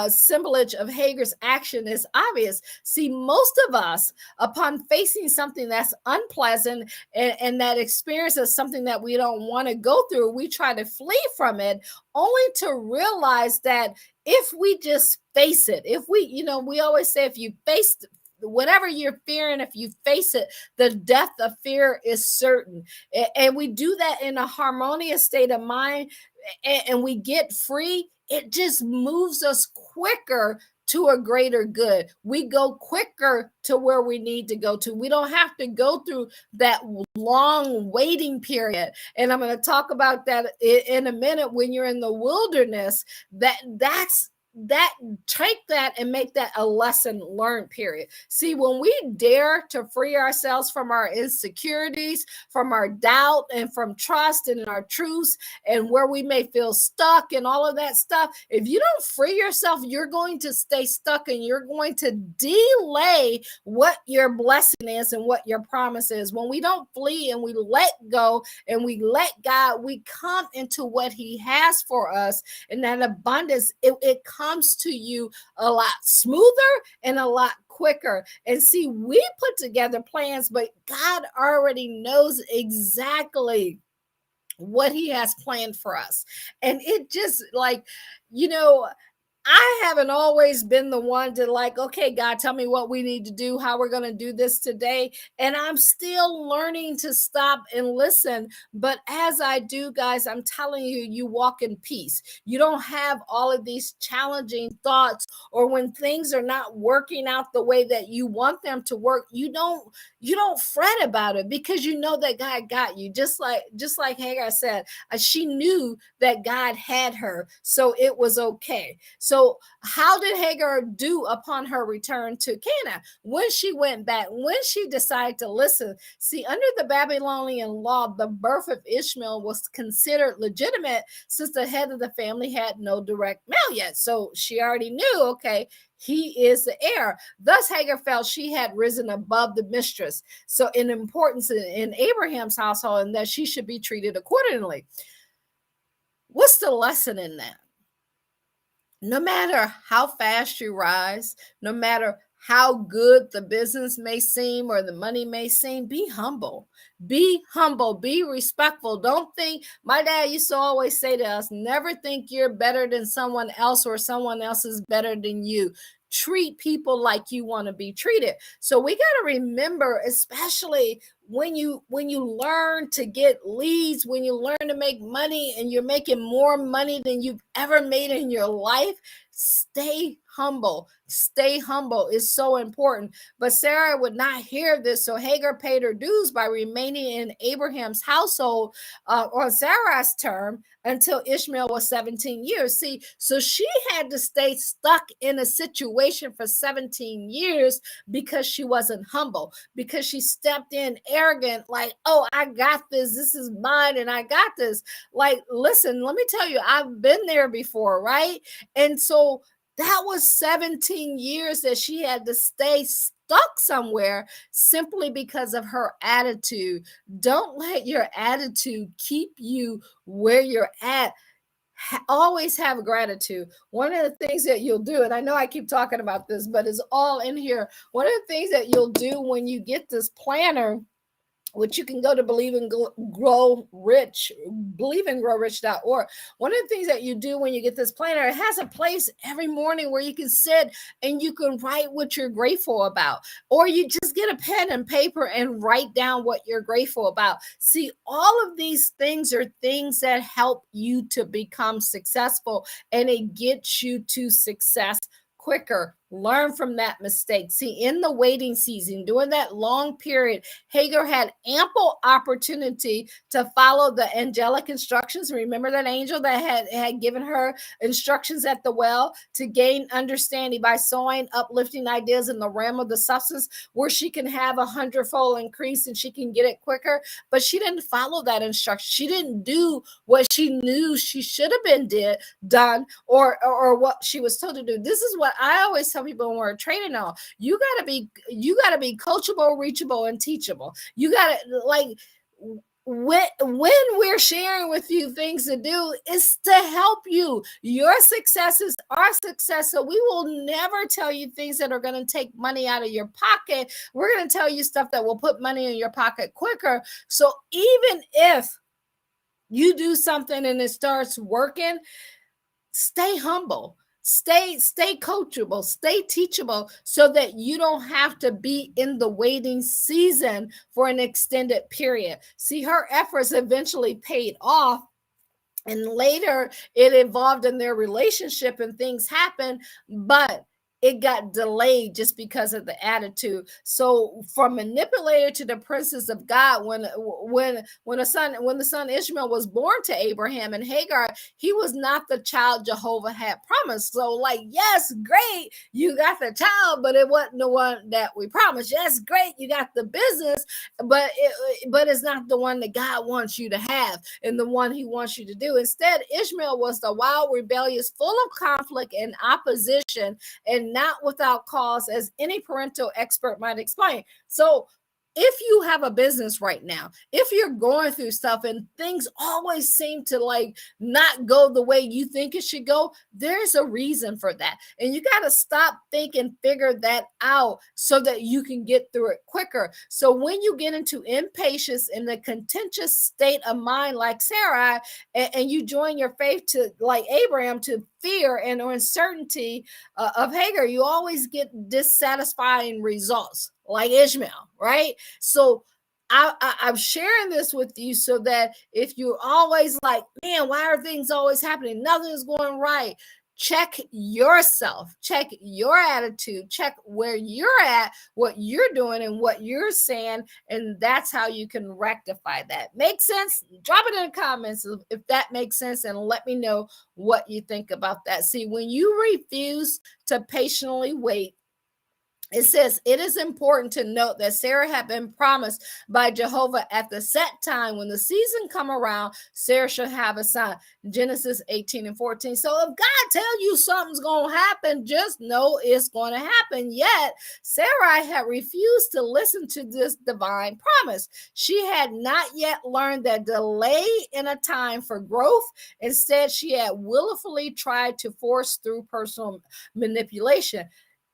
symbology of Hagar's action is obvious. See, most of us, upon facing something that's unpleasant and that experiences something that we don't want to go through, we try to flee from it, only to realize that if we just face it, if we always say, if you face whatever you're fearing, if you face it, the death of fear is certain. And we do that in a harmonious state of mind, and we get free. It just moves us quicker to a greater good. We go quicker to where we need to go to. We don't have to go through that long waiting period. And I'm going to talk about that in a minute. When you're in the wilderness, take that and make that a lesson learned period. See, when we dare to free ourselves from our insecurities, from our doubt, and from trust and our truths, and where we may feel stuck and all of that stuff, if you don't free yourself, you're going to stay stuck, and you're going to delay what your blessing is and what your promise is. When we don't flee and we let go and we let God, we come into what He has for us, and that abundance, it comes to you a lot smoother and a lot quicker. And see, we put together plans, but God already knows exactly what He has planned for us. And it just I haven't always been the one to okay, God, tell me what we need to do, how we're going to do this today. And I'm still learning to stop and listen. But as I do, guys, I'm telling you, you walk in peace. You don't have all of these challenging thoughts, or when things are not working out the way that you want them to work, you don't fret about it, because you know that God got you. Just like Hagar said, she knew that God had her, so it was okay. So how did Hagar do upon her return to Canaan? When she went back, when she decided to listen, see, under the Babylonian law, the birth of Ishmael was considered legitimate, since the head of the family had no direct male yet. So she already knew, okay, he is the heir. Thus, Hagar felt she had risen above the mistress, so in importance in Abraham's household, and that she should be treated accordingly. What's the lesson in that? No matter how fast you rise, no matter how good the business may seem or the money may seem, be humble. Be humble, be respectful. Don't think, my dad used to always say to us, never think you're better than someone else or someone else is better than you. treat people like you want to be treated. So we got to remember, especially when you learn to get leads, when you learn to make money and you're making more money than you've ever made in your life, stay humble. Stay humble is so important. But Sarah would not hear this, so Hagar paid her dues by remaining in Abraham's household, on Sarah's term, until Ishmael was 17 years. See, so she had to stay stuck in a situation for 17 years because she wasn't humble, because she stepped in arrogant, like, oh, I got this. This is mine and I got this. Like, listen, let me tell you, I've been there before, right? And so that was 17 years that she had to stay stuck somewhere simply because of her attitude. Don't let your attitude keep you where you're at. Always have gratitude. One of the things that you'll do, and I know I keep talking about this, but it's all in here. One of the things that you'll do when you get this planner, which you can go to believe and grow rich, believeandgrowrich.org. One of the things that you do when you get this planner, it has a place every morning where you can sit and you can write what you're grateful about, or you just get a pen and paper and write down what you're grateful about. See, all of these things are things that help you to become successful, and it gets you to success quicker. Learn from that mistake. See, in the waiting season, during that long period, Hagar had ample opportunity to follow the angelic instructions. Remember that angel that had given her instructions at the well to gain understanding by sowing uplifting ideas in the realm of the substance, where she can have 100-fold increase and she can get it quicker. But she didn't follow that instruction. She didn't do what she knew she should have been done, or what she was told to do. This is what I always tell people when we're training on. You gotta be coachable, reachable, and teachable. You gotta, like, when we're sharing with you things to do, is to help you. Your success is our success. So we will never tell you things that are going to take money out of your pocket. We're going to tell you stuff that will put money in your pocket quicker. So even if you do something and it starts working, stay humble, stay coachable, stay teachable, so that you don't have to be in the waiting season for an extended period. See, her efforts eventually paid off, and later it evolved in their relationship and things happened, but it got delayed just because of the attitude. So from manipulator to the princess of God, when the son Ishmael was born to Abraham and Hagar, he was not the child Jehovah had promised. So, like, yes, great, you got the child, but it wasn't the one that we promised. Yes, great, you got the business, but it's not the one that God wants you to have and the one he wants you to do. Instead, Ishmael was the wild, rebellious, full of conflict and opposition, and not without cause, as any parental expert might explain. So if you have a business right now, if you're going through stuff and things always seem to, like, not go the way you think it should go, there's a reason for that. And you got to stop, think, and figure that out so that you can get through it quicker. So when you get into impatience and the contentious state of mind like Sarah, and you join your faith to, like Abraham, to fear and uncertainty of Hagar, you always get dissatisfying results like Ishmael, right? So I'm sharing this with you so that if you're always like, man, why are things always happening? Nothing's going right. Check yourself, check your attitude, check where you're at, what you're doing, and what you're saying. And that's how you can rectify that. Make sense? Drop it in the comments if that makes sense, and let me know what you think about that. See, when you refuse to patiently wait, it says it is important to note that Sarah had been promised by Jehovah at the set time, when the season come around, Sarah should have a son. Genesis 18:14. So if God tell you something's going to happen, just know it's going to happen. Yet Sarah had refused to listen to this divine promise. She had not yet learned that delay in a time for growth. Instead, she had willfully tried to force through personal manipulation.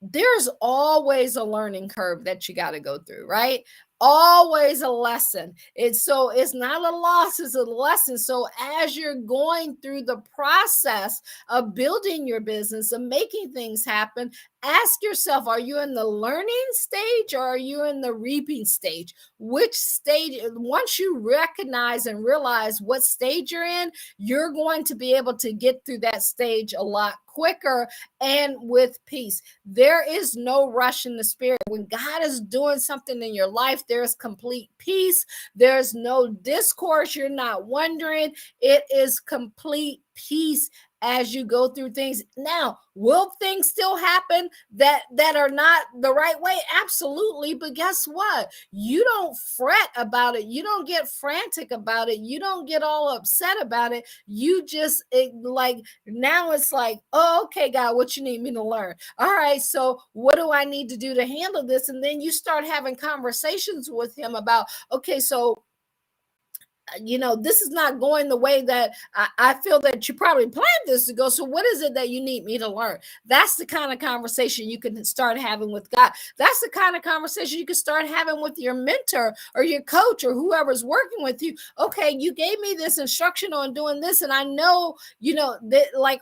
There's always a learning curve that you got to go through, right? Always a lesson. It's not a loss, it's a lesson. So as you're going through the process of building your business and making things happen, ask yourself, are you in the learning stage or are you in the reaping stage? Which stage? Once you recognize and realize what stage you're in, you're going to be able to get through that stage a lot quicker and with peace. There is no rush in the spirit. When God is doing something in your life, there's complete peace. There's no discourse. You're not wondering. It is complete peace as you go through things. Now, will things still happen that are not the right way? Absolutely. But guess what? You don't fret about it. You don't get frantic about it. You don't get all upset about it. You just now it's like, oh, okay, God, what you need me to learn? All right, so what do I need to do to handle this? And then you start having conversations with him about, okay, so this is not going the way that I feel that you probably planned this to go. So what is it that you need me to learn? That's the kind of conversation you can start having with God. That's the kind of conversation you can start having with your mentor or your coach or whoever's working with you. Okay, you gave me this instruction on doing this, and I know, that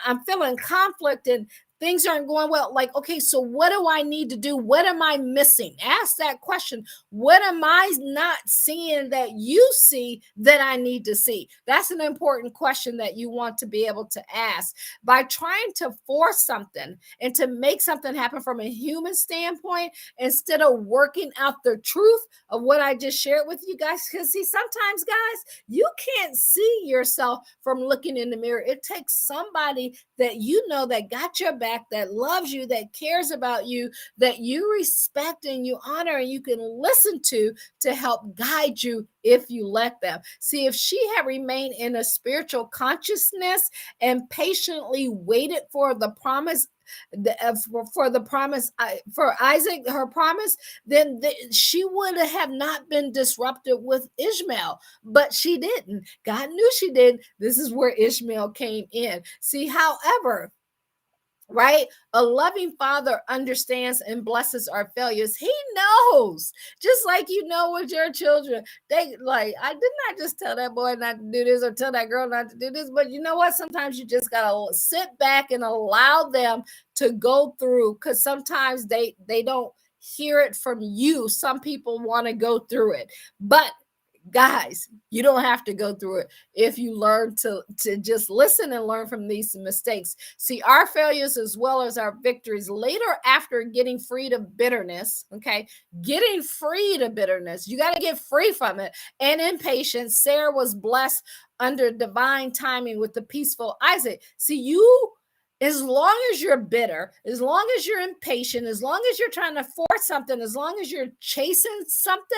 I'm feeling conflict and things aren't going well. Like, okay, so what do I need to do? What am I missing? Ask that question. What am I not seeing that you see that I need to see? That's an important question that you want to be able to ask. By trying to force something and to make something happen from a human standpoint, instead of working out the truth of what I just shared with you guys. Because see, sometimes, guys, you can't see yourself from looking in the mirror. It takes somebody that that got your back, that loves you, that cares about you, that you respect and you honor and you can listen to help guide you if you let them. See, if she had remained in a spiritual consciousness and patiently waited for the promise, for the promise for Isaac, her promise, then she would have not been disrupted with Ishmael, but she didn't. God knew she did. This is where Ishmael came in. See, however, right? A loving father understands and blesses our failures. He knows, just like with your children. They I did not just tell that boy not to do this or tell that girl not to do this, but you know what? Sometimes you just gotta sit back and allow them to go through, because sometimes they don't hear it from you. Some people want to go through it, but guys, you don't have to go through it if you learn to just listen and learn from these mistakes. See, our failures as well as our victories later, after getting free of bitterness, okay, getting free of bitterness, you got to get free from it, and impatience. Sarah was blessed under divine timing with the peaceful Isaac. See, as long as you're bitter, as long as you're impatient, as long as you're trying to force something, as long as you're chasing something,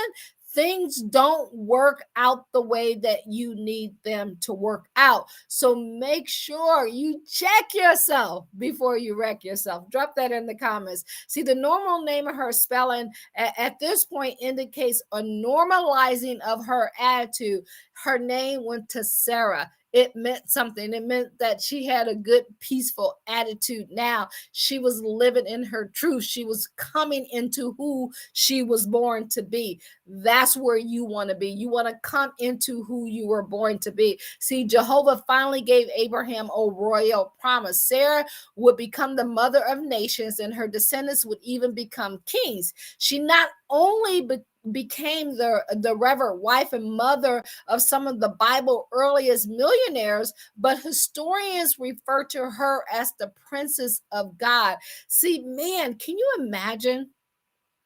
things don't work out the way that you need them to work out. So make sure you check yourself before you wreck yourself. Drop that in the comments. See, the normal name of her spelling at this point indicates a normalizing of her attitude. Her name went to Sarah. It meant something. It meant that she had a good, peaceful attitude. Now she was living in her truth. She was coming into who she was born to be. That's where you want to be. You want to come into who you were born to be. See, Jehovah finally gave Abraham a royal promise. Sarah would become the mother of nations, and her descendants would even become kings. She not only became the reverend wife and mother of some of the Bible earliest millionaires, but historians refer to her as the princess of God. See, man, can you imagine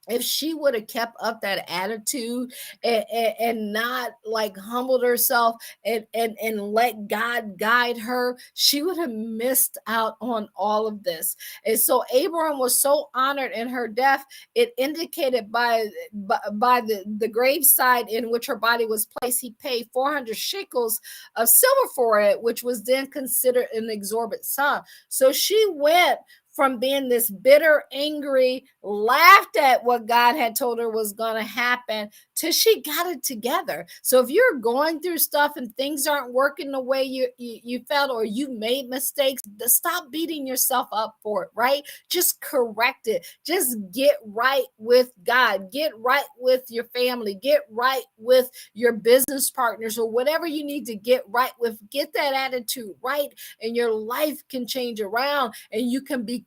if she would have kept up that attitude and not humbled herself and let God guide her? She would have missed out on all of this. And so Abraham was so honored in her death. It indicated by the graveside in which her body was placed, he paid 400 shekels of silver for it, which was then considered an exorbitant sum. So she went from being this bitter, angry, laughed at what God had told her was going to happen, till she got it together. So if you're going through stuff and things aren't working the way you felt, or you made mistakes, stop beating yourself up for it, right? Just correct it. Just get right with God. Get right with your family. Get right with your business partners, or whatever you need to get right with. Get that attitude right, and your life can change around, and you can become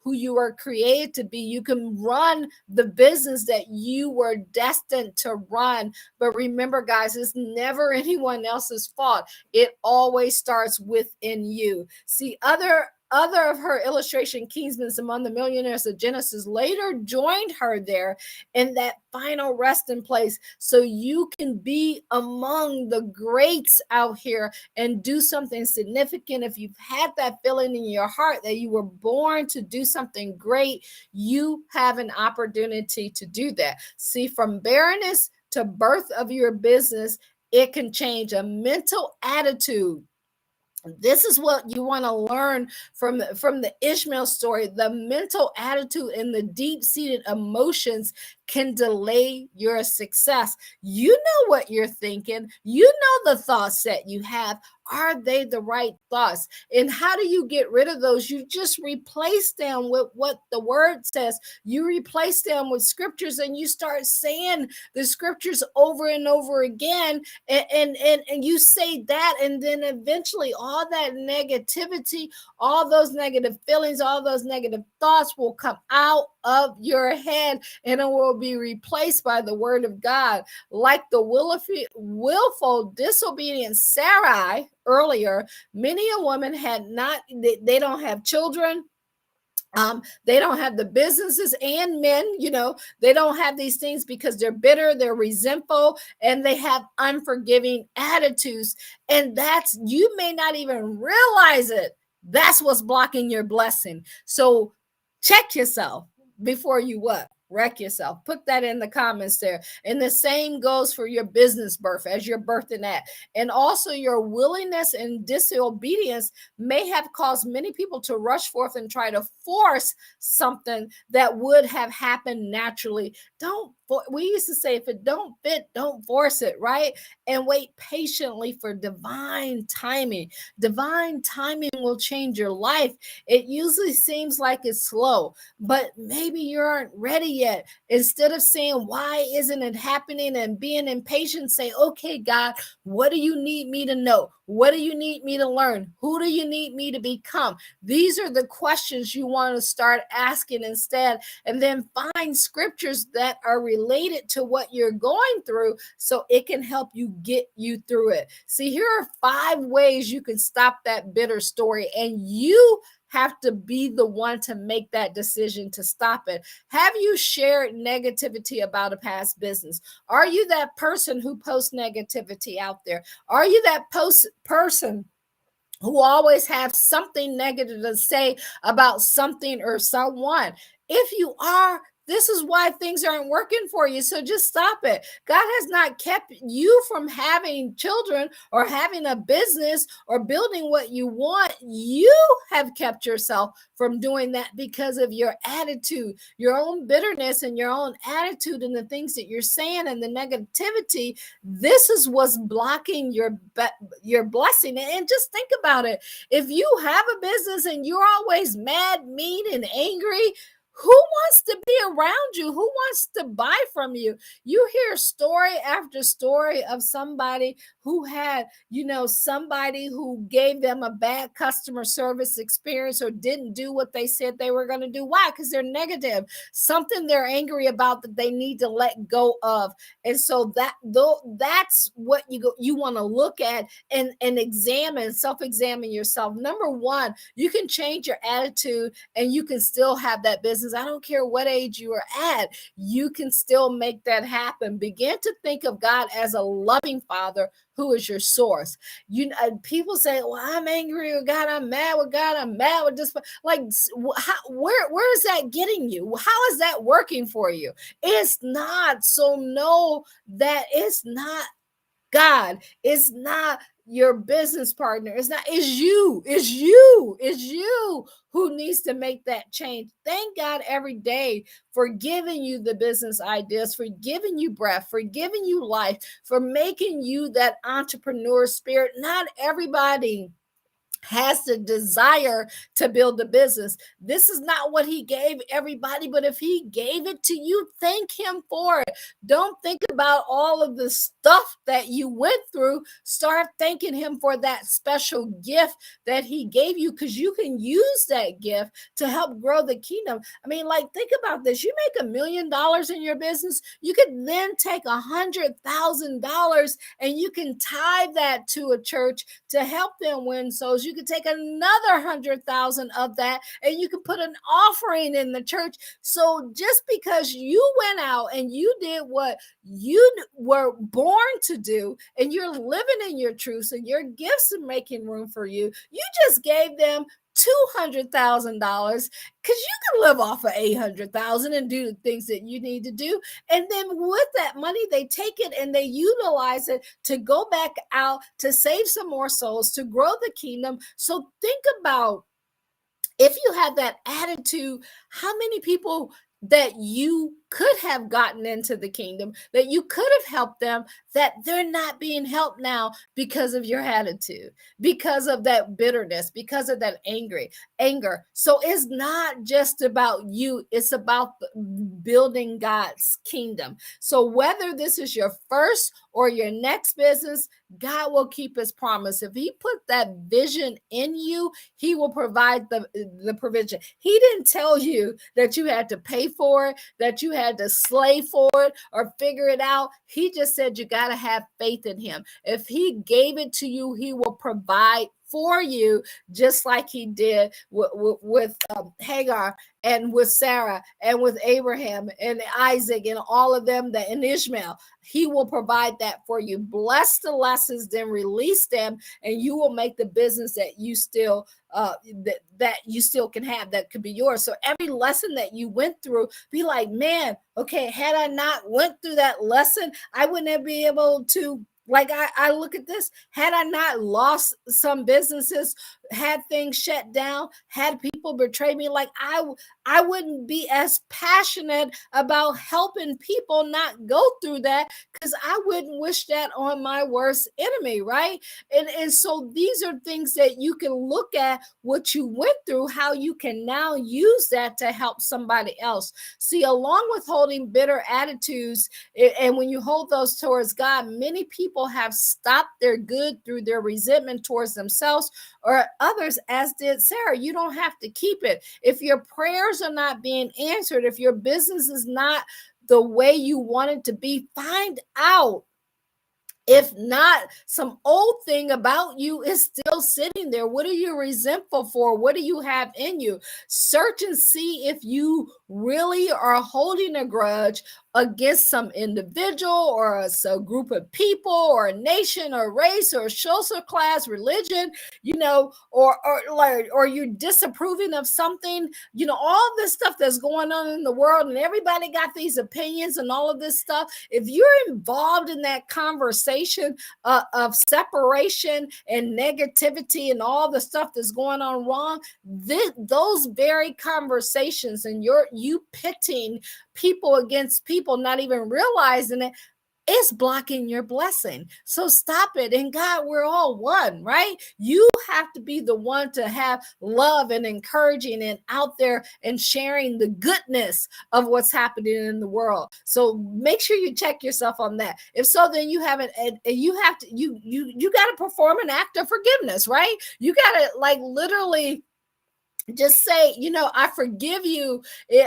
who you were created to be. You can run the business that you were destined to run. But remember, guys, it's never anyone else's fault. It always starts within you. See, other of her illustration kingsmen among the millionaires of Genesis later joined her there in that final resting place, so you can be among the greats out here and do something significant. If you've had that feeling in your heart that you were born to do something great, you have an opportunity to do that. See, from barrenness to birth of your business, it can change a mental attitude. This is what you want to learn from the Ishmael story. The mental attitude and the deep-seated emotions can delay your success. You know what you're thinking. You know the thoughts that you have. Are they the right thoughts? And how do you get rid of those? You just replace them with what the word says. You replace them with scriptures, and you start saying the scriptures over and over again. And you say that, and then eventually all that negativity, all those negative feelings, all those negative thoughts will come out of your head, and it will be replaced by the word of God. Like the willful disobedient Sarai earlier, many a woman had not, they don't have children. They don't have the businesses, and men, they don't have these things because they're bitter, they're resentful, and they have unforgiving attitudes. And you may not even realize it. That's what's blocking your blessing. So check yourself before you wreck yourself. Put that in the comments there. And the same goes for your business birth, as you're birthing that. And also, your willingness and disobedience may have caused many people to rush forth and try to force something that would have happened naturally. We used to say, if it don't fit, don't force it, right? And wait patiently for divine timing. Divine timing will change your life. It usually seems like it's slow, but maybe you aren't ready yet. Instead of saying, why isn't it happening, and being impatient, say, okay, God, what do you need me to know? What do you need me to learn? Who do you need me to become? These are the questions you want to start asking instead, and then find scriptures that are related to what you're going through so it can help you get you through it. See, here are 5 ways you can stop that bitter story, and you have to be the one to make that decision to stop it. Have you shared negativity about a past business? Are you that person who posts negativity out there? Are you that person who always have something negative to say about something or someone? If you are, this is why things aren't working for you. So just stop it. God has not kept you from having children or having a business or building what you want. You have kept yourself from doing that because of your attitude, your own bitterness, and your own attitude, and the things that you're saying and the negativity. This is what's blocking your blessing. And just think about it. If you have a business and you're always mad, mean, and angry, who wants to be around you? Who wants to buy from you? You hear story after story of somebody who had, somebody who gave them a bad customer service experience or didn't do what they said they were going to do. Why? Because they're negative. Something they're angry about that they need to let go of. And so that's what you want to look at and self-examine yourself. Number 1, you can change your attitude and you can still have that business. I don't care what age you are at, you can still make that happen. Begin to think of God as a loving Father who is your source. People say, well, I'm angry with God, I'm mad with God, I'm mad with this. Like, where is that getting you? How is that working for you? It's not. So know that it's not God. It's not your business partner. It's you who needs to make that change. Thank God every day for giving you the business ideas, for giving you breath, for giving you life, for making you that entrepreneur spirit. Not everybody has the desire to build a business. This is not what he gave everybody, but if he gave it to you, thank him for it. Don't think about all of the stuff that you went through. Start thanking him for that special gift that he gave you, because you can use that gift to help grow the kingdom. I mean, like, think about this. You make $1 million in your business. You could then take $100,000 and you can tithe that to a church to help them win souls. You could take another 100,000 of that and you can put an offering in the church. So just because you went out and you did what you were born to do, and you're living in your truths, and your gifts are making room for you, you just gave them $200,000, because you can live off of 800,000 and do the things that you need to do. And then with that money, they take it and they utilize it to go back out to save some more souls, to grow the kingdom. So think about, if you have that attitude, how many people that you could have gotten into the kingdom, that you could have helped them, that they're not being helped now because of your attitude, because of that bitterness, because of that anger. So it's not just about you, it's about building God's kingdom. So whether this is your first or your next business, God will keep his promise. If he put that vision in you, he will provide the provision. He didn't tell you that you had to pay for it, that you had to slave for it or figure it out. He just said you got to have faith in him. If he gave it to you, he will provide for you, just like he did with Hagar and with Sarah and with Abraham and Isaac and all of them, and Ishmael. He will provide that for you. Bless the lessons, then release them, and you will make the business that you still that you still can have, that could be yours. So every lesson that you went through, be like, man, okay, had I not went through that lesson, I wouldn't be able to, like, I look at this, had I not lost some businesses, had things shut down, had people betray me, like I wouldn't be as passionate about helping people not go through that, because I wouldn't wish that on my worst enemy, right? And so these are things that you can look at, what you went through, how you can now use that to help somebody else. See, along with holding bitter attitudes, and when you hold those towards God, many people have stopped their good through their resentment towards themselves or others, as did Sarah. You don't have to keep it. If your prayers are not being answered, if your business is not the way you want it to be, find out. If not, some old thing about you is still sitting there. What are you resentful for? What do you have in you? Search and see if you really are holding a grudge against some individual or a group of people or a nation or race or social class, religion, or you're disapproving of something, all this stuff that's going on in the world, and everybody got these opinions and all of this stuff. If you're involved in that conversation of separation and negativity and all the stuff that's going on wrong, those very conversations, and you pitting people against people, not even realizing it, is blocking your blessing. So stop it. And God, we're all one, right? You have to be the one to have love and encouraging and out there and sharing the goodness of what's happening in the world. So make sure you check yourself on that. If so, then you haven't, and you have to, you got to perform an act of forgiveness, right? You got to, like, literally just say, I forgive you.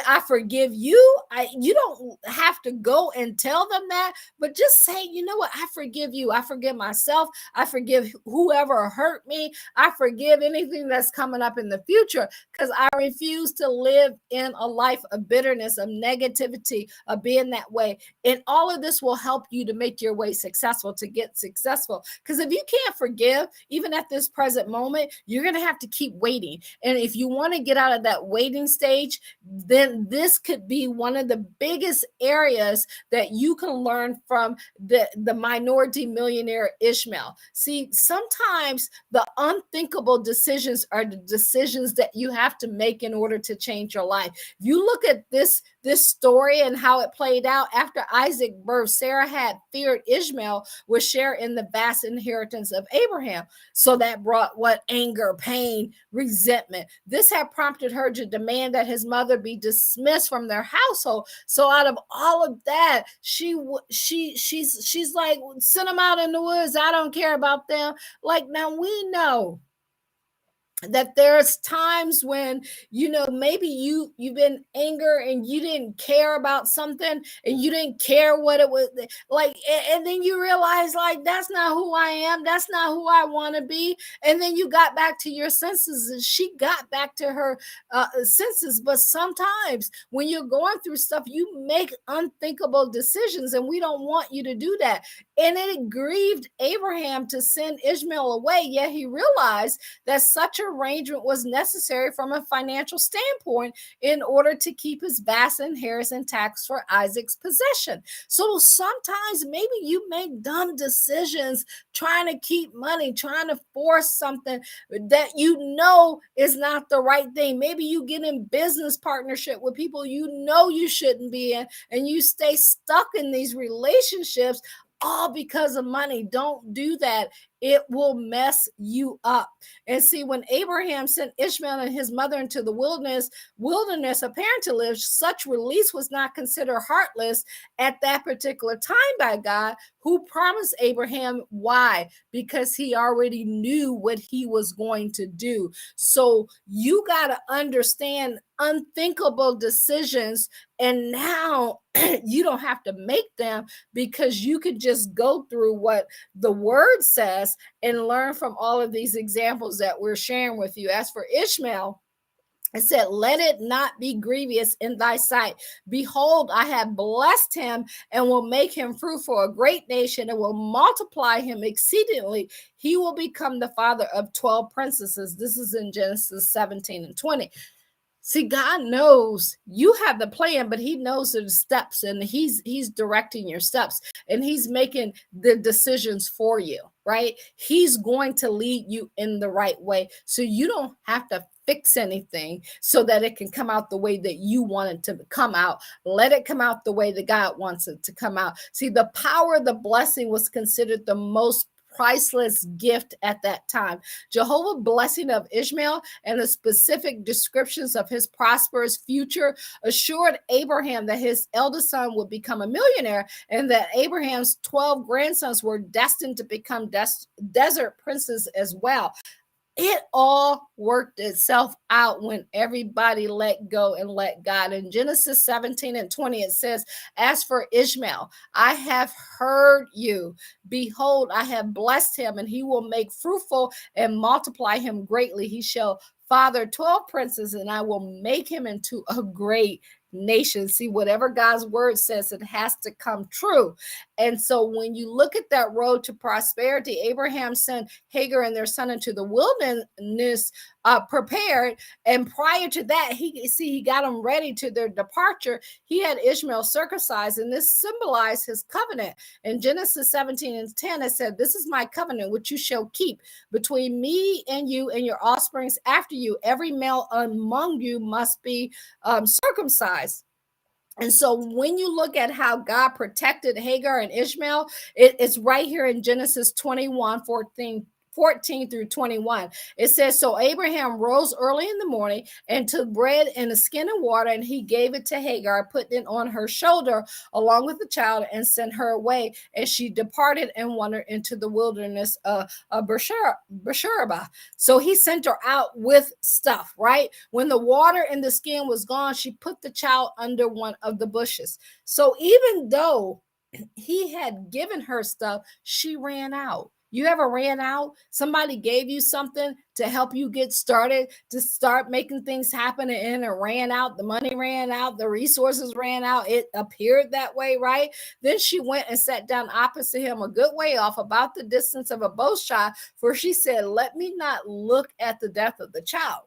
I forgive you. You don't have to go and tell them that, but just say, you know what? I forgive you. I forgive myself. I forgive whoever hurt me. I forgive anything that's coming up in the future, because I refuse to live in a life of bitterness, of negativity, of being that way. And all of this will help you to make your way successful, to get successful. Because if you can't forgive, even at this present moment, you're going to have to keep waiting. And if you want to get out of that waiting stage, then this could be one of the biggest areas that you can learn from the Minority Millionaire Ishmael. See, sometimes the unthinkable decisions are the decisions that you have to make in order to change your life. If you look at this this story and how it played out. After Isaac birth, Sarah had feared Ishmael would share in the vast inheritance of Abraham. So that brought what? Anger, pain, resentment. This had prompted her to demand that his mother be dismissed from their household. So out of all of that, she's like, send them out in the woods. I don't care about them. Like, now we know that there's times when, maybe you've been anger and you didn't care about something, and you didn't care what it was like, and then you realize, like, that's not who I am, that's not who I want to be. And then you got back to your senses, and she got back to her senses. But sometimes when you're going through stuff, you make unthinkable decisions, and we don't want you to do that. And it grieved Abraham to send Ishmael away, yet he realized that such arrangement was necessary from a financial standpoint in order to keep his vast inheritance intact for Isaac's possession. So sometimes maybe you make dumb decisions trying to keep money, trying to force something that is not the right thing. Maybe you get in business partnership with people you shouldn't be in, and you stay stuck in these relationships all because of money. Don't do that. It will mess you up. And see, when Abraham sent Ishmael and his mother into the wilderness apparently to live, such release was not considered heartless at that particular time by God, who promised Abraham. Why? Because he already knew what he was going to do. So you got to understand unthinkable decisions, and now you don't have to make them, because you could just go through what the word says and learn from all of these examples that we're sharing with you. As for Ishmael, it said, let it not be grievous in thy sight. Behold, I have blessed him and will make him fruitful, a great nation, and will multiply him exceedingly. He will become the father of 12 princesses. This is in Genesis 17 and 20. See, God knows you have the plan, but he knows the steps, and he's directing your steps, and he's making the decisions for you, right? He's going to lead you in the right way. So you don't have to fix anything so that it can come out the way that you want it to come out. Let it come out the way that God wants it to come out. See, the power of the blessing was considered the most priceless gift at that time. Jehovah's blessing of Ishmael and the specific descriptions of his prosperous future assured Abraham that his eldest son would become a millionaire, and that Abraham's 12 grandsons were destined to become desert princes as well. It all worked itself out when everybody let go and let God. In Genesis 17 and 20, it says, as for Ishmael, I have heard you. Behold, I have blessed him, and he will make fruitful and multiply him greatly. He shall father 12 princes, and I will make him into a great nation. See, whatever God's word says, it has to come true. And so when you look at that road to prosperity, Abraham sent Hagar and their son into the wilderness prepared. And prior to that, he got them ready to their departure. He had Ishmael circumcised, and this symbolized his covenant. In Genesis 17 and 10, it said, this is my covenant which you shall keep between me and you and your offsprings after you. Every male among you must be circumcised. And so when you look at how God protected Hagar and Ishmael, it's right here in Genesis 14 through 21. It says, so Abraham rose early in the morning and took bread and a skin of water, and he gave it to Hagar, putting it on her shoulder along with the child, and sent her away. And she departed and wandered into the wilderness of Beersheba. So he sent her out with stuff, right? When the water and the skin was gone, she put the child under one of the bushes. So even though he had given her stuff, she ran out. You ever ran out? Somebody gave you something to help you get started, to start making things happen, and it ran out. The money ran out. The resources ran out. It appeared that way, right? Then she went and sat down opposite him, a good way off, about the distance of a bow shot, for she said, let me not look at the death of the child.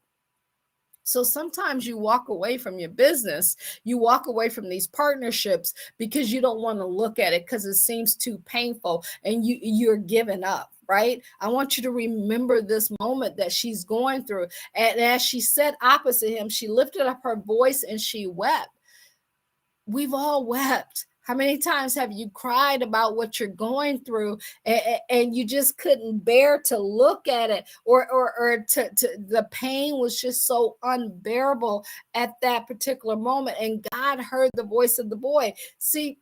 So sometimes you walk away from your business, you walk away from these partnerships because you don't want to look at it because it seems too painful, and you're giving up, right? I want you to remember this moment that she's going through. And as she sat opposite him, she lifted up her voice and she wept. we've all wept. How many times have you cried about what you're going through, and you just couldn't bear to look at it, or the pain was just so unbearable at that particular moment, and God heard the voice of the boy. See,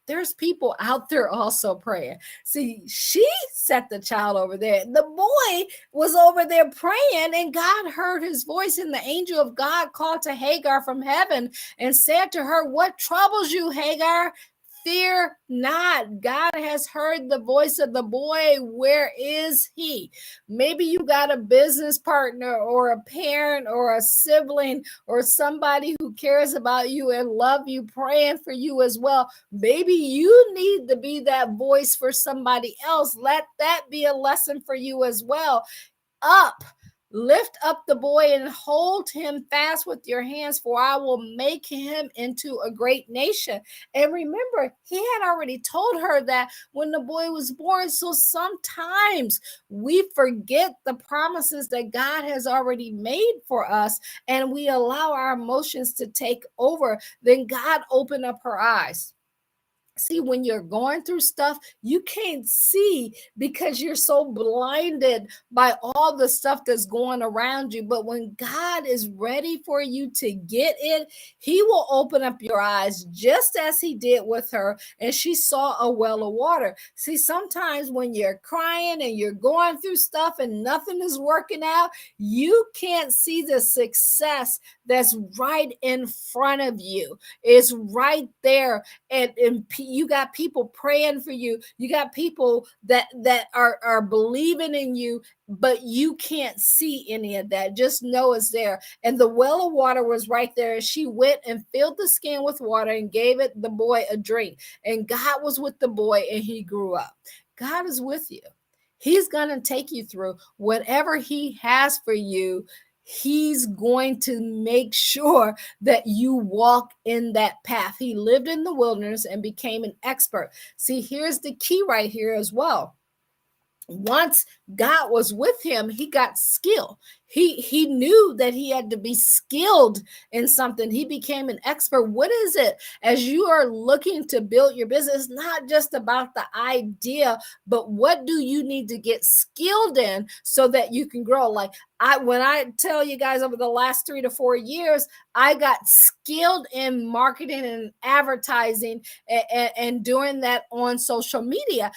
there's people out there also praying. See, she set the child over there. The boy was over there praying, and God heard his voice, and the angel of God called to Hagar from heaven and said to her, "What troubles you, Hagar? Fear not. God has heard the voice of the boy. Where is he?" Maybe you got a business partner or a parent or a sibling or somebody who cares about you and love you, praying for you as well. Maybe you need to be that voice for somebody else. Let that be a lesson for you as well. Up, lift up the boy and hold him fast with your hands, for I will make him into a great nation. And remember, he had already told her that when the boy was born. So sometimes we forget the promises that God has already made for us, and we allow our emotions to take over. Then God opened up her eyes. See, when you're going through stuff, you can't see because you're so blinded by all the stuff that's going around you. But when God is ready for you to get it, he will open up your eyes just as he did with her. And she saw a well of water. See, sometimes when you're crying and you're going through stuff and nothing is working out, you can't see the success that's right in front of you. It's right there. And you got people praying for you. You got people that are believing in you, but you can't see any of that. Just know it's there. And the well of water was right there. She went and filled the skin with water and gave it the boy a drink. And God was with the boy, and he grew up. God is with you. He's going to take you through whatever he has for you. He's going to make sure that you walk in that path. He lived in the wilderness and became an expert. See, here's the key right here as well. Once God was with him, he got skill. He knew that he had to be skilled in something. He became an expert. What is it? As you are looking to build your business, not just about the idea, but what do you need to get skilled in so that you can grow? Like when I tell you guys, over the last 3 to 4 years, I got skilled in marketing and advertising, and doing that on social media.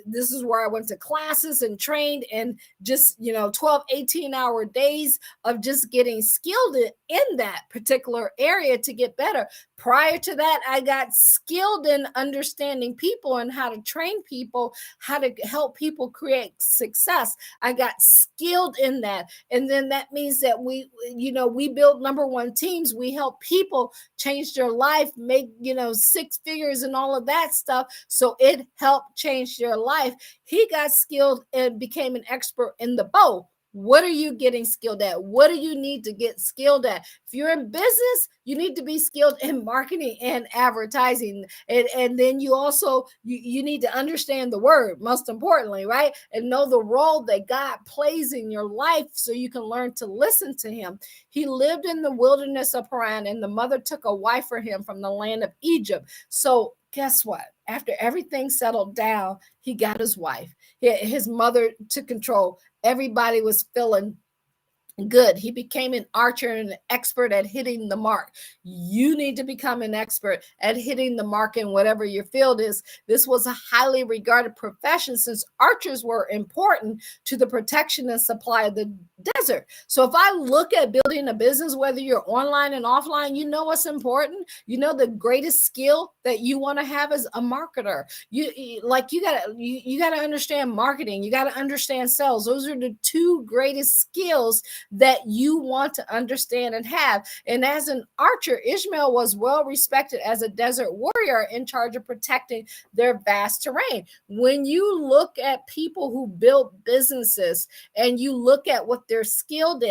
This is where I went to classes and trained, and just 12, 18-hour days of just getting skilled in that particular area to get better. Prior to that, I got skilled in understanding people and how to train people, how to help people create success. I got skilled in that. And then that means that we build number one teams. We help people change their life, make 6 figures and all of that stuff. So it helped change their life. He got skilled and became an expert in the bow. What are you getting skilled at? What do you need to get skilled at? If you're in business, you need to be skilled in marketing and advertising. And then you also, you need to understand the word, most importantly, right? And know the role that God plays in your life so you can learn to listen to him. He lived in the wilderness of Paran, and the mother took a wife for him from the land of Egypt. So guess what? After everything settled down, he got his wife. His mother took control. Everybody was feeling good. He became an archer and an expert at hitting the mark. You need to become an expert at hitting the mark in whatever your field is. This was a highly regarded profession, since archers were important to the protection and supply of the desert. So if I look at building a business, whether you're online and offline, you know what's important. The greatest skill that you want to have is a marketer. You gotta understand marketing. You got to understand sales. Those are the 2 greatest skills that you want to understand and have. And as an archer, Ishmael was well respected as a desert warrior, warrior in charge of protecting their vast terrain. When you look at people who build businesses and you look at what they're skilled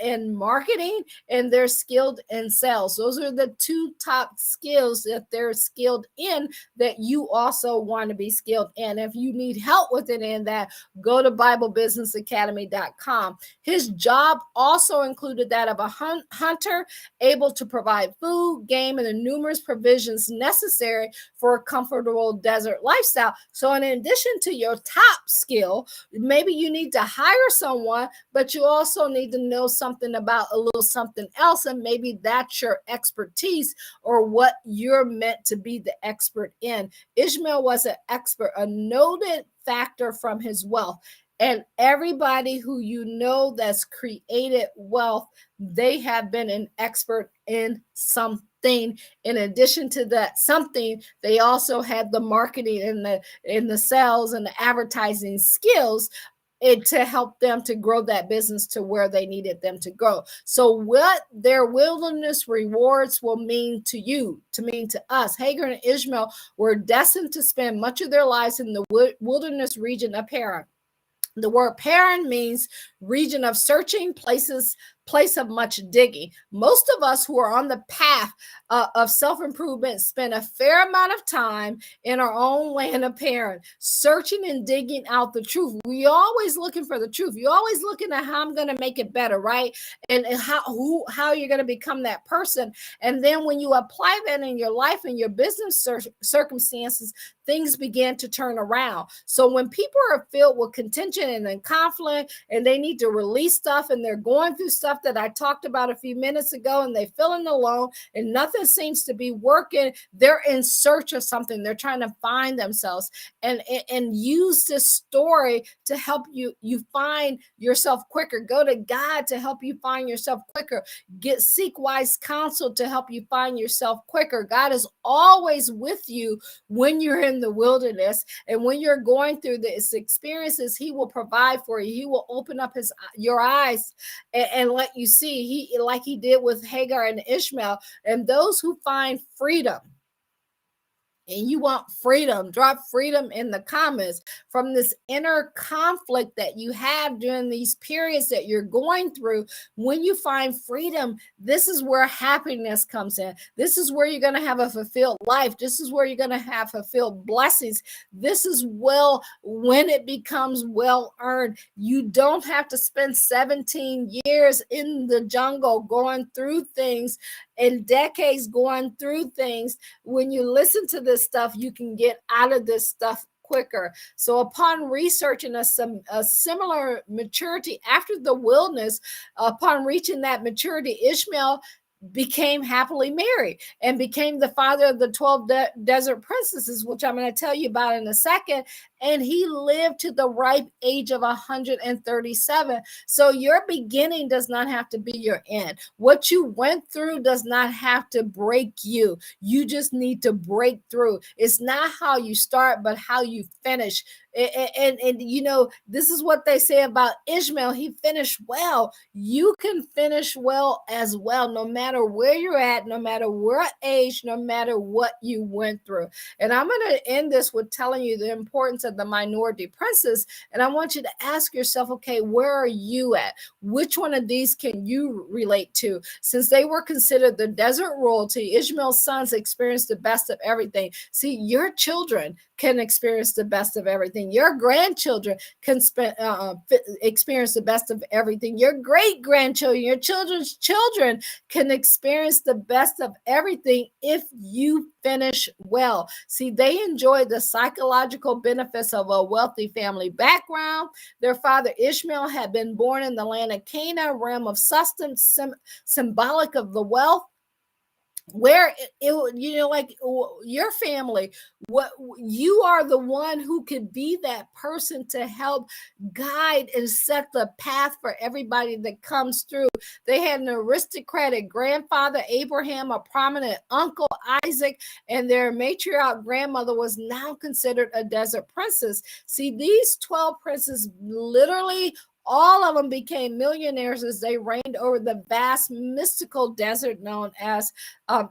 in marketing and they're skilled in sales. Those are the two top skills that they're skilled in that you also want to be skilled in. If you need help with it in that, go to BibleBusinessAcademy.com. His job also included that of a hunter, able to provide food, game, and the numerous provisions necessary for a comfortable desert lifestyle. So in addition to your top skill, maybe you need to hire someone, but you also need to know something about a little something else, and maybe that's your expertise or what you're meant to be the expert in. Ishmael was an expert, a noted factor from his wealth. And everybody who you know that's created wealth, they have been an expert in something. In addition to that something, they also had the marketing and the sales and the advertising skills to help them to grow that business to where they needed them to grow. So what their wilderness rewards will mean to you, to mean to us. Hagar and Ishmael were destined to spend much of their lives in the wilderness region of Haran. The word Paran means region of searching, place of much digging. Most of us who are on the path of self-improvement spend a fair amount of time in our own land of Paran, searching and digging out the truth. We always looking for the truth. You're always looking at how I'm going to make it better, right? And how you're going to become that person. And then when you apply that in your life and your business circumstances, things begin to turn around. So when people are filled with contention and in conflict and they need to release stuff and they're going through stuff that I talked about a few minutes ago and they're feeling alone and nothing seems to be working, they're in search of something. They're trying to find themselves and use this story to help you find yourself quicker. Go to God to help you find yourself quicker. Seek wise counsel to help you find yourself quicker. God is always with you when you're in the wilderness and when you're going through this experiences. He will provide for you. He will open up your eyes and let you see. Like he did with Hagar and Ishmael. And those who find freedom, and you want freedom, drop freedom in the comments from this inner conflict that you have during these periods that you're going through. When you find freedom, this is where happiness comes in. This is where you're going to have a fulfilled life. This is where you're going to have fulfilled blessings. This is when it becomes well earned. You don't have to spend 17 years in the jungle going through things and decades going through things. When you listen to this stuff, you can get out of this stuff quicker. So upon researching a similar maturity after the wilderness, upon reaching that maturity, Ishmael became happily married and became the father of the 12 desert princesses, which I'm going to tell you about in a second. And he lived to the ripe age of 137. So your beginning does not have to be your end. What you went through does not have to break you. You just need to break through. It's not how you start, but how you finish. And you know, this is what they say about Ishmael. He finished well. You can finish well as well, no matter where you're at, no matter what age, no matter what you went through. And I'm going to end this with telling you the importance of the minority princess. And I want you to ask yourself, okay, where are you at? Which one of these can you relate to? Since they were considered the desert royalty, Ishmael's sons experienced the best of everything. See, your children can experience the best of everything. Your grandchildren can experience the best of everything. Your great-grandchildren, your children's children can experience the best of everything if you finish well. See, they enjoyed the psychological benefits of a wealthy family background. Their father Ishmael had been born in the land of Canaan, realm of sustenance, symbolic of the wealth. Where like your family, what you are the one who could be that person to help guide and set the path for everybody that comes through. They had an aristocratic grandfather, Abraham, a prominent uncle, Isaac, and their matriarch grandmother was now considered a desert princess. See, these 12 princes literally All of them became millionaires as they reigned over the vast mystical desert known as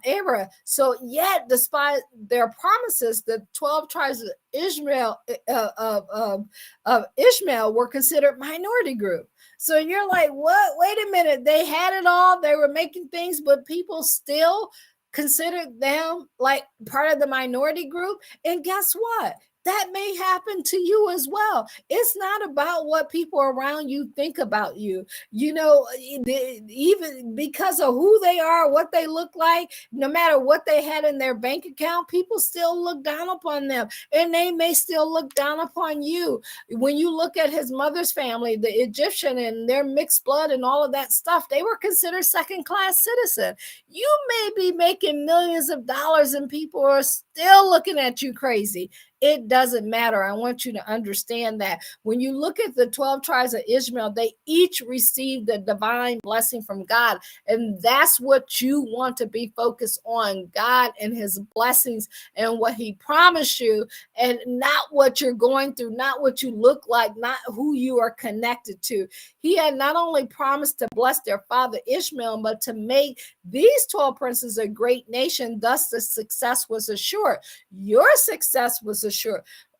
Abraham. So yet, despite their promises, the 12 tribes of Ishmael of Ishmael were considered minority group. So you're like, what? Wait a minute. They had it all. They were making things, but people still considered them like part of the minority group. And guess what? That may happen to you as well. It's not about what people around you think about you. You know, even because of who they are, what they look like, no matter what they had in their bank account, people still look down upon them, and they may still look down upon you. When you look at his mother's family, the Egyptian and their mixed blood and all of that stuff, they were considered second-class citizens. You may be making millions of dollars and people are still looking at you crazy. It doesn't matter. I want you to understand that. When you look at the 12 tribes of Ishmael, they each received a divine blessing from God. And that's what you want to be focused on, God and his blessings and what he promised you, and not what you're going through, not what you look like, not who you are connected to. He had not only promised to bless their father Ishmael, but to make these 12 princes a great nation. Thus, the success was assured. Your success was assured.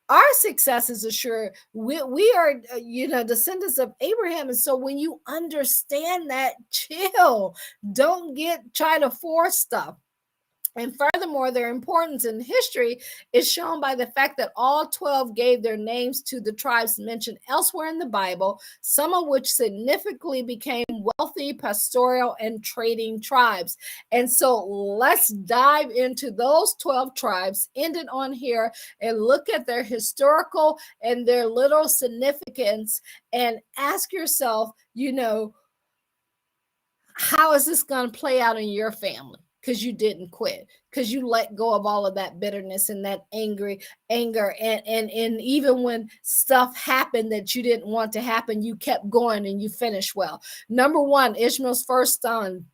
Our success is assured. We are, descendants of Abraham. And so when you understand that, chill. Don't try to force stuff. And furthermore, their importance in history is shown by the fact that all 12 gave their names to the tribes mentioned elsewhere in the Bible, some of which significantly became wealthy, pastoral, and trading tribes. And so let's dive into those 12 tribes, end it on here, and look at their historical and their literal significance, and ask yourself, how is this going to play out in your family? Because you didn't quit, because you let go of all of that bitterness and that anger, and even when stuff happened that you didn't want to happen, you kept going and you finished well. Number one, Ishmael's first son,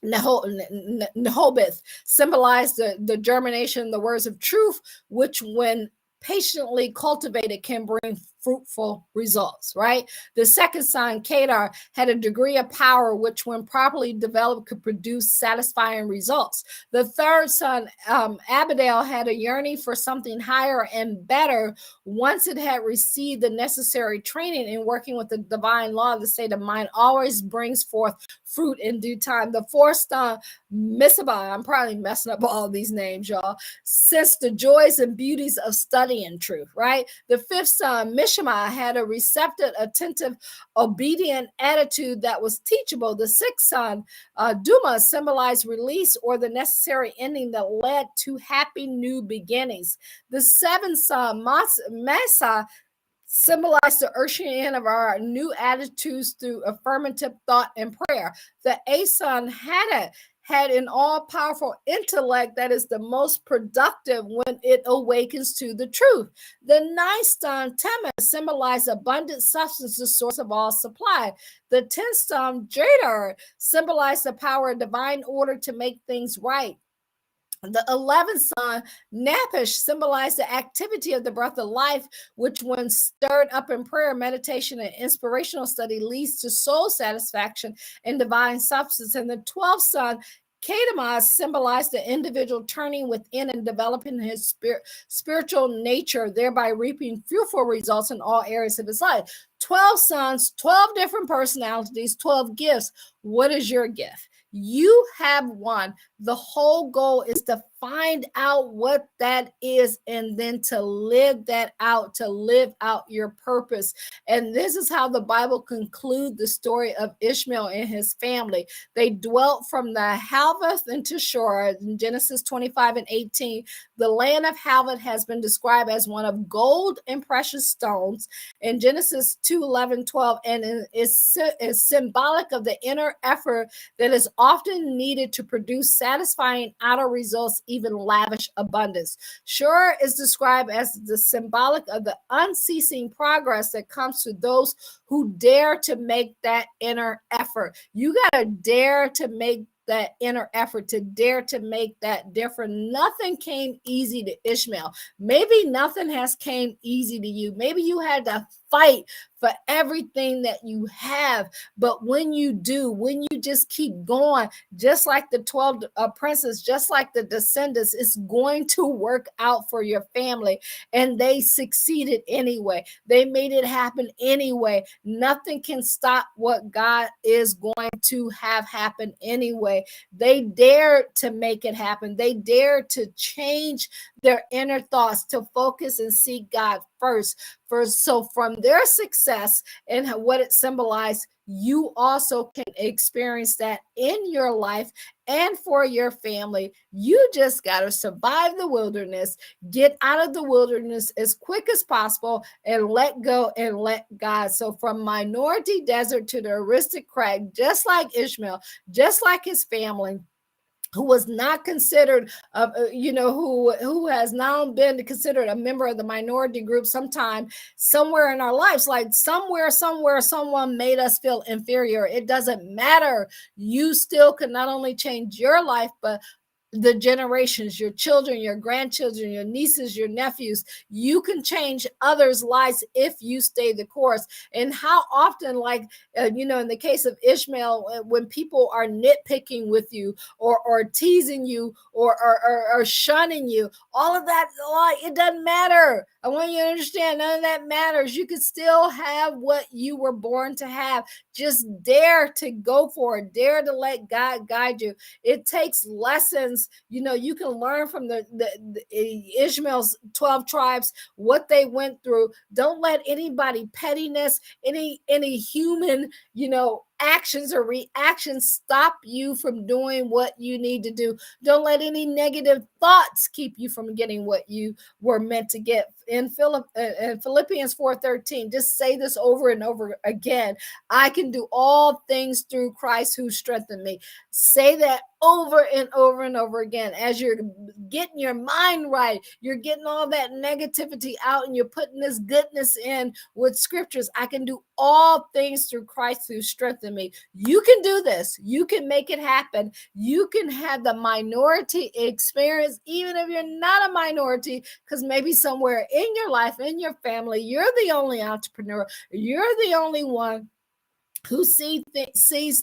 Nahobith, symbolized the germination, the words of truth, which when patiently cultivated can bring fruitful results, right? The second son, Kedar, had a degree of power which when properly developed could produce satisfying results. The third son, Abidal, had a yearning for something higher and better once it had received the necessary training in working with the divine law. The state of mind always brings forth fruit in due time. The fourth son, Misabah, I'm probably messing up all these names, y'all, sensed the joys and beauties of studying truth, right? The fifth son, Mishma, had a receptive, attentive, obedient attitude that was teachable. The sixth son, Duma, symbolized release or the necessary ending that led to happy new beginnings. The seventh son, Massa, symbolized the ushering in of our new attitudes through affirmative thought and prayer. The eighth son, had an all-powerful intellect that is the most productive when it awakens to the truth. The ninth son, Tema, symbolized abundant substance, the source of all supply. The 10th son, Jadar, symbolized the power of divine order to make things right. The 11th son, Napish, symbolized the activity of the breath of life, which when stirred up in prayer, meditation, and inspirational study leads to soul satisfaction and divine substance. And the 12th son, Kedamah, symbolized the individual turning within and developing his spiritual nature, thereby reaping fruitful results in all areas of his life. 12 sons, 12 different personalities, 12 gifts. What is your gift? You have one. The whole goal is to find out what that is and then to live that out, to live out your purpose. And this is how the Bible concludes the story of Ishmael and his family. They dwelt from the Halveth into Shur in Genesis 25 and 18. The land of Halveth has been described as one of gold and precious stones in Genesis 2, 11, 12, and is symbolic of the inner effort that is often needed to produce satisfying outer results, even lavish abundance. Shur is described as the symbolic of the unceasing progress that comes to those who dare to make that inner effort. You got to dare to make that inner effort, to dare to make that difference. Nothing came easy to Ishmael. Maybe nothing has came easy to you. Maybe you had to fight for everything that you have. But when you do, when you just keep going, just like the 12 princes, just like the descendants, it's going to work out for your family. And they succeeded anyway. They made it happen anyway. Nothing can stop what God is going to have happen anyway. They dared to make it happen. They dared to change their inner thoughts, to focus and seek God first. So from their success and what it symbolized, you also can experience that in your life and for your family. You just got to survive the wilderness, get out of the wilderness as quick as possible, and let go and let God. So from minority desert to the aristocrat, just like Ishmael, just like his family, who was not considered, who has now been considered a member of the minority group sometime, somewhere in our lives, like somewhere, someone made us feel inferior. It doesn't matter. You still can not only change your life, but the generations, your children, your grandchildren, your nieces, your nephews. You can change others' lives if you stay the course. And how often, like, in the case of Ishmael, when people are nitpicking with you or teasing you or shunning you, all of that, it doesn't matter. I want you to understand, none of that matters. You can still have what you were born to have. Just dare to go for it. Dare to let God guide you. It takes lessons. You can learn from the Ishmael's 12 tribes, what they went through. Don't let anybody pettiness, any human, actions or reactions stop you from doing what you need to do. Don't let any negative thoughts keep you from getting what you were meant to get. In Philippians 4:13, just say this over and over again. I can do all things through Christ who strengthened me. Say that over and over and over again. As you're getting your mind right, you're getting all that negativity out, and you're putting this goodness in with scriptures. I can do all things through Christ who strengthened me. You can do this. You can make it happen. You can have the minority experience, even if you're not a minority, because maybe somewhere in your life, in your family, you're the only entrepreneur. You're the only one who sees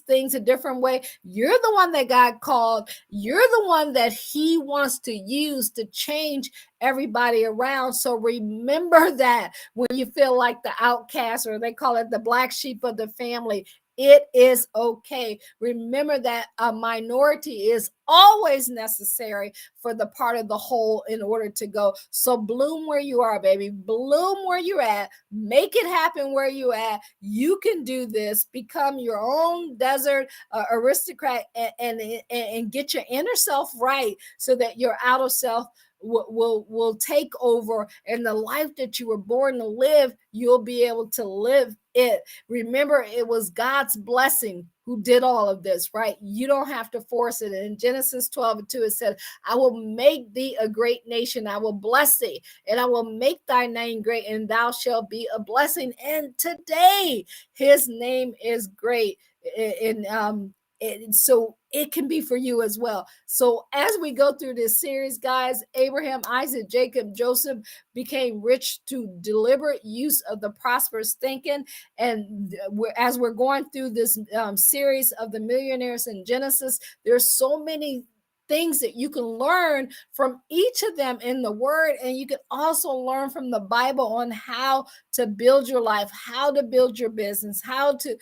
things a different way. You're the one that God called. You're the one that he wants to use to change everybody around. So remember that when you feel like the outcast, or they call it the black sheep of the family, it is okay. Remember that a minority is always necessary for the part of the whole in order to go. So bloom where you are, baby. Bloom where you're at. Make it happen where you at. You can do this. Become your own desert aristocrat, and get your inner self right, so that your outer self will take over, and the life that you were born to live, you'll be able to live it. Remember, it was God's blessing who did all of this, right? You don't have to force it. In Genesis 12:2, it said, I will make thee a great nation. I will bless thee, and I will make thy name great, and thou shalt be a blessing. And today, his name is great. So it can be for you as well. So as we go through this series, guys, Abraham, Isaac, Jacob, Joseph became rich through deliberate use of the prosperous thinking. And as we're going through this series of the millionaires in Genesis, there's so many things that you can learn from each of them in the word, and you can also learn from the Bible on how to build your life, how to build your business, how to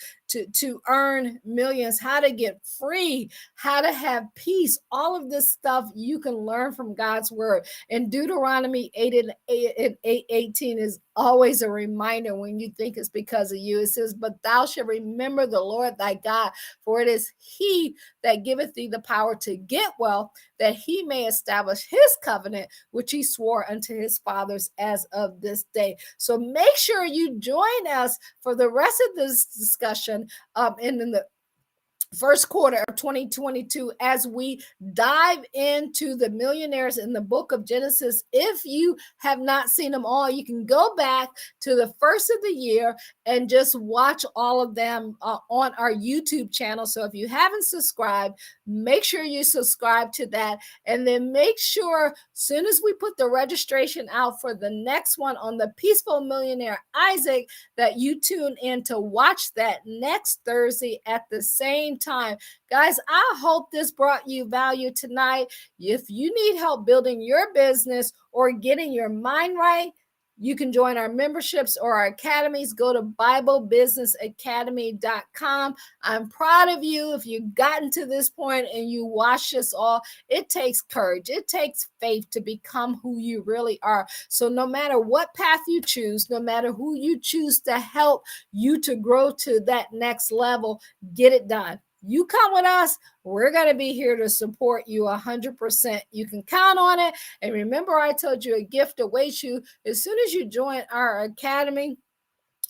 earn millions, how to get free, how to have peace. All of this stuff you can learn from God's word. And Deuteronomy 8:18 is always a reminder when you think it's because of you. It says, but thou shalt remember the Lord thy God, for it is he that giveth thee the power to get wealth, that he may establish his covenant, which he swore unto his fathers as of this day. So make sure you join us for the rest of this discussion in the first quarter of 2022 as we dive into the millionaires in the book of Genesis. If you have not seen them all, you can go back to the first of the year and just watch all of them on our YouTube channel. So if you haven't subscribed, make sure you subscribe to that. And then make sure, soon as we put the registration out for the next one on the Peaceful Millionaire Isaac, that you tune in to watch that next Thursday at the same time. Guys, I hope this brought you value tonight. If you need help building your business or getting your mind right, you can join our memberships or our academies. Go to BibleBusinessAcademy.com. I'm proud of you. If you've gotten to this point and you watch this all, it takes courage. It takes faith to become who you really are. So no matter what path you choose, no matter who you choose to help you to grow to that next level, get it done. You come with us, we're going to be here to support you 100%. You can count on it. And remember, I told you a gift awaits you. As soon as you join our academy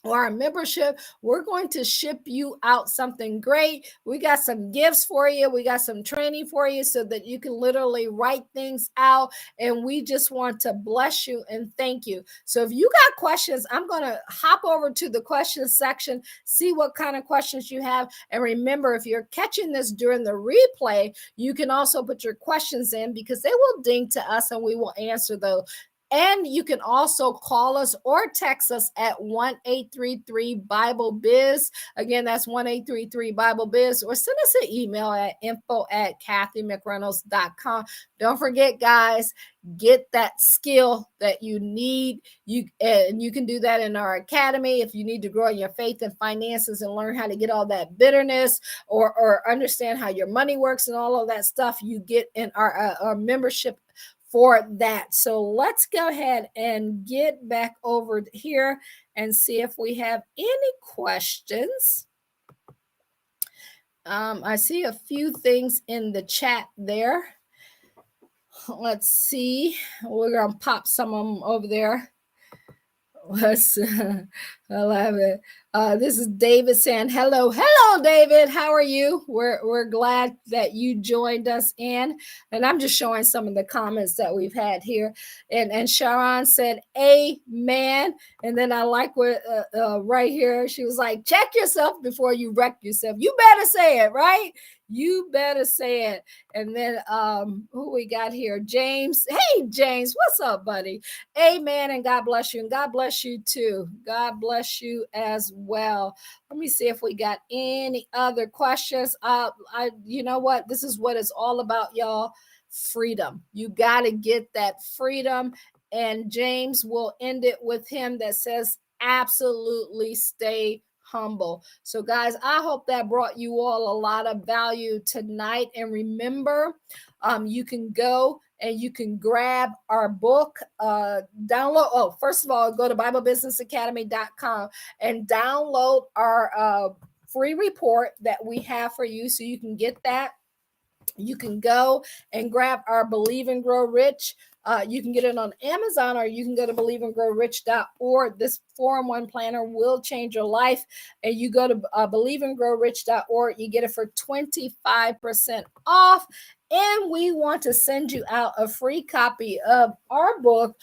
or our membership, we're going to ship you out something great. We got some gifts for you. We got some training for you so that you can literally write things out. And we just want to bless you and thank you. So if you got questions, I'm going to hop over to the questions section, see what kind of questions you have. And remember, if you're catching this during the replay, you can also put your questions in because they will ding to us and we will answer those. And you can also call us or text us at 1-833-BIBLE-BIZ. Again, that's 1-833-BIBLE-BIZ, or send us an email at info@CathyMcReynolds.com. Don't forget, guys, get that skill that you need. You can do that in our academy. If you need to grow in your faith and finances and learn how to get all that bitterness or understand how your money works and all of that stuff, you get in our membership for that. So let's go ahead and get back over here and see if we have any questions. I see a few things in the chat there. Let's see. We're going to pop some of them over there. I love it. This is David saying hello. Hello, David. How are you? We're glad that you joined us in. And I'm just showing some of the comments that we've had here. And Sharon said, amen. And then I like what right here, she was like, check yourself before you wreck yourself. You better say it, right? You better say it. And then who we got here? James. Hey, James, what's up, buddy? Amen. And God bless you. And God bless you too. God bless you as well. Let me see if we got any other questions. You know what? This is what it's all about, y'all. Freedom. You got to get that freedom. And James will end it with him that says, absolutely stay humble. So guys, I hope that brought you all a lot of value tonight. And remember, you can go and you can grab our book, download. Oh, first of all, go to BibleBusinessAcademy.com and download our free report that we have for you so you can get that. You can go and grab our Believe and Grow Rich. You can get it on Amazon, or you can go to believeandgrowrich.org. This 4-in-1 planner will change your life. And you go to believeandgrowrich.org. You get it for 25% off. And we want to send you out a free copy of our book,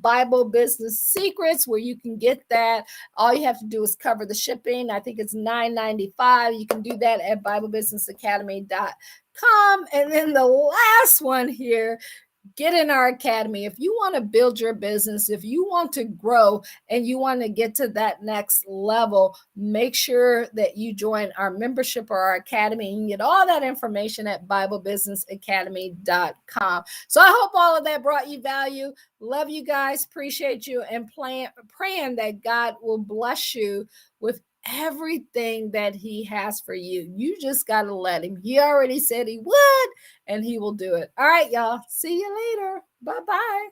Bible Business Secrets, where you can get that. All you have to do is cover the shipping. I think it's $9.95. You can do that at BibleBusinessAcademy.com. And then the last one here, get in our academy. If you want to build your business, if you want to grow and you want to get to that next level, make sure that you join our membership or our academy. You can get all that information at BibleBusinessAcademy.com. So I hope all of that brought you value. Love you guys. Appreciate you. And praying that God will bless you with everything that he has for you. You just got to let him. He already said he would, and he will do it. All right, y'all. See you later. Bye-bye.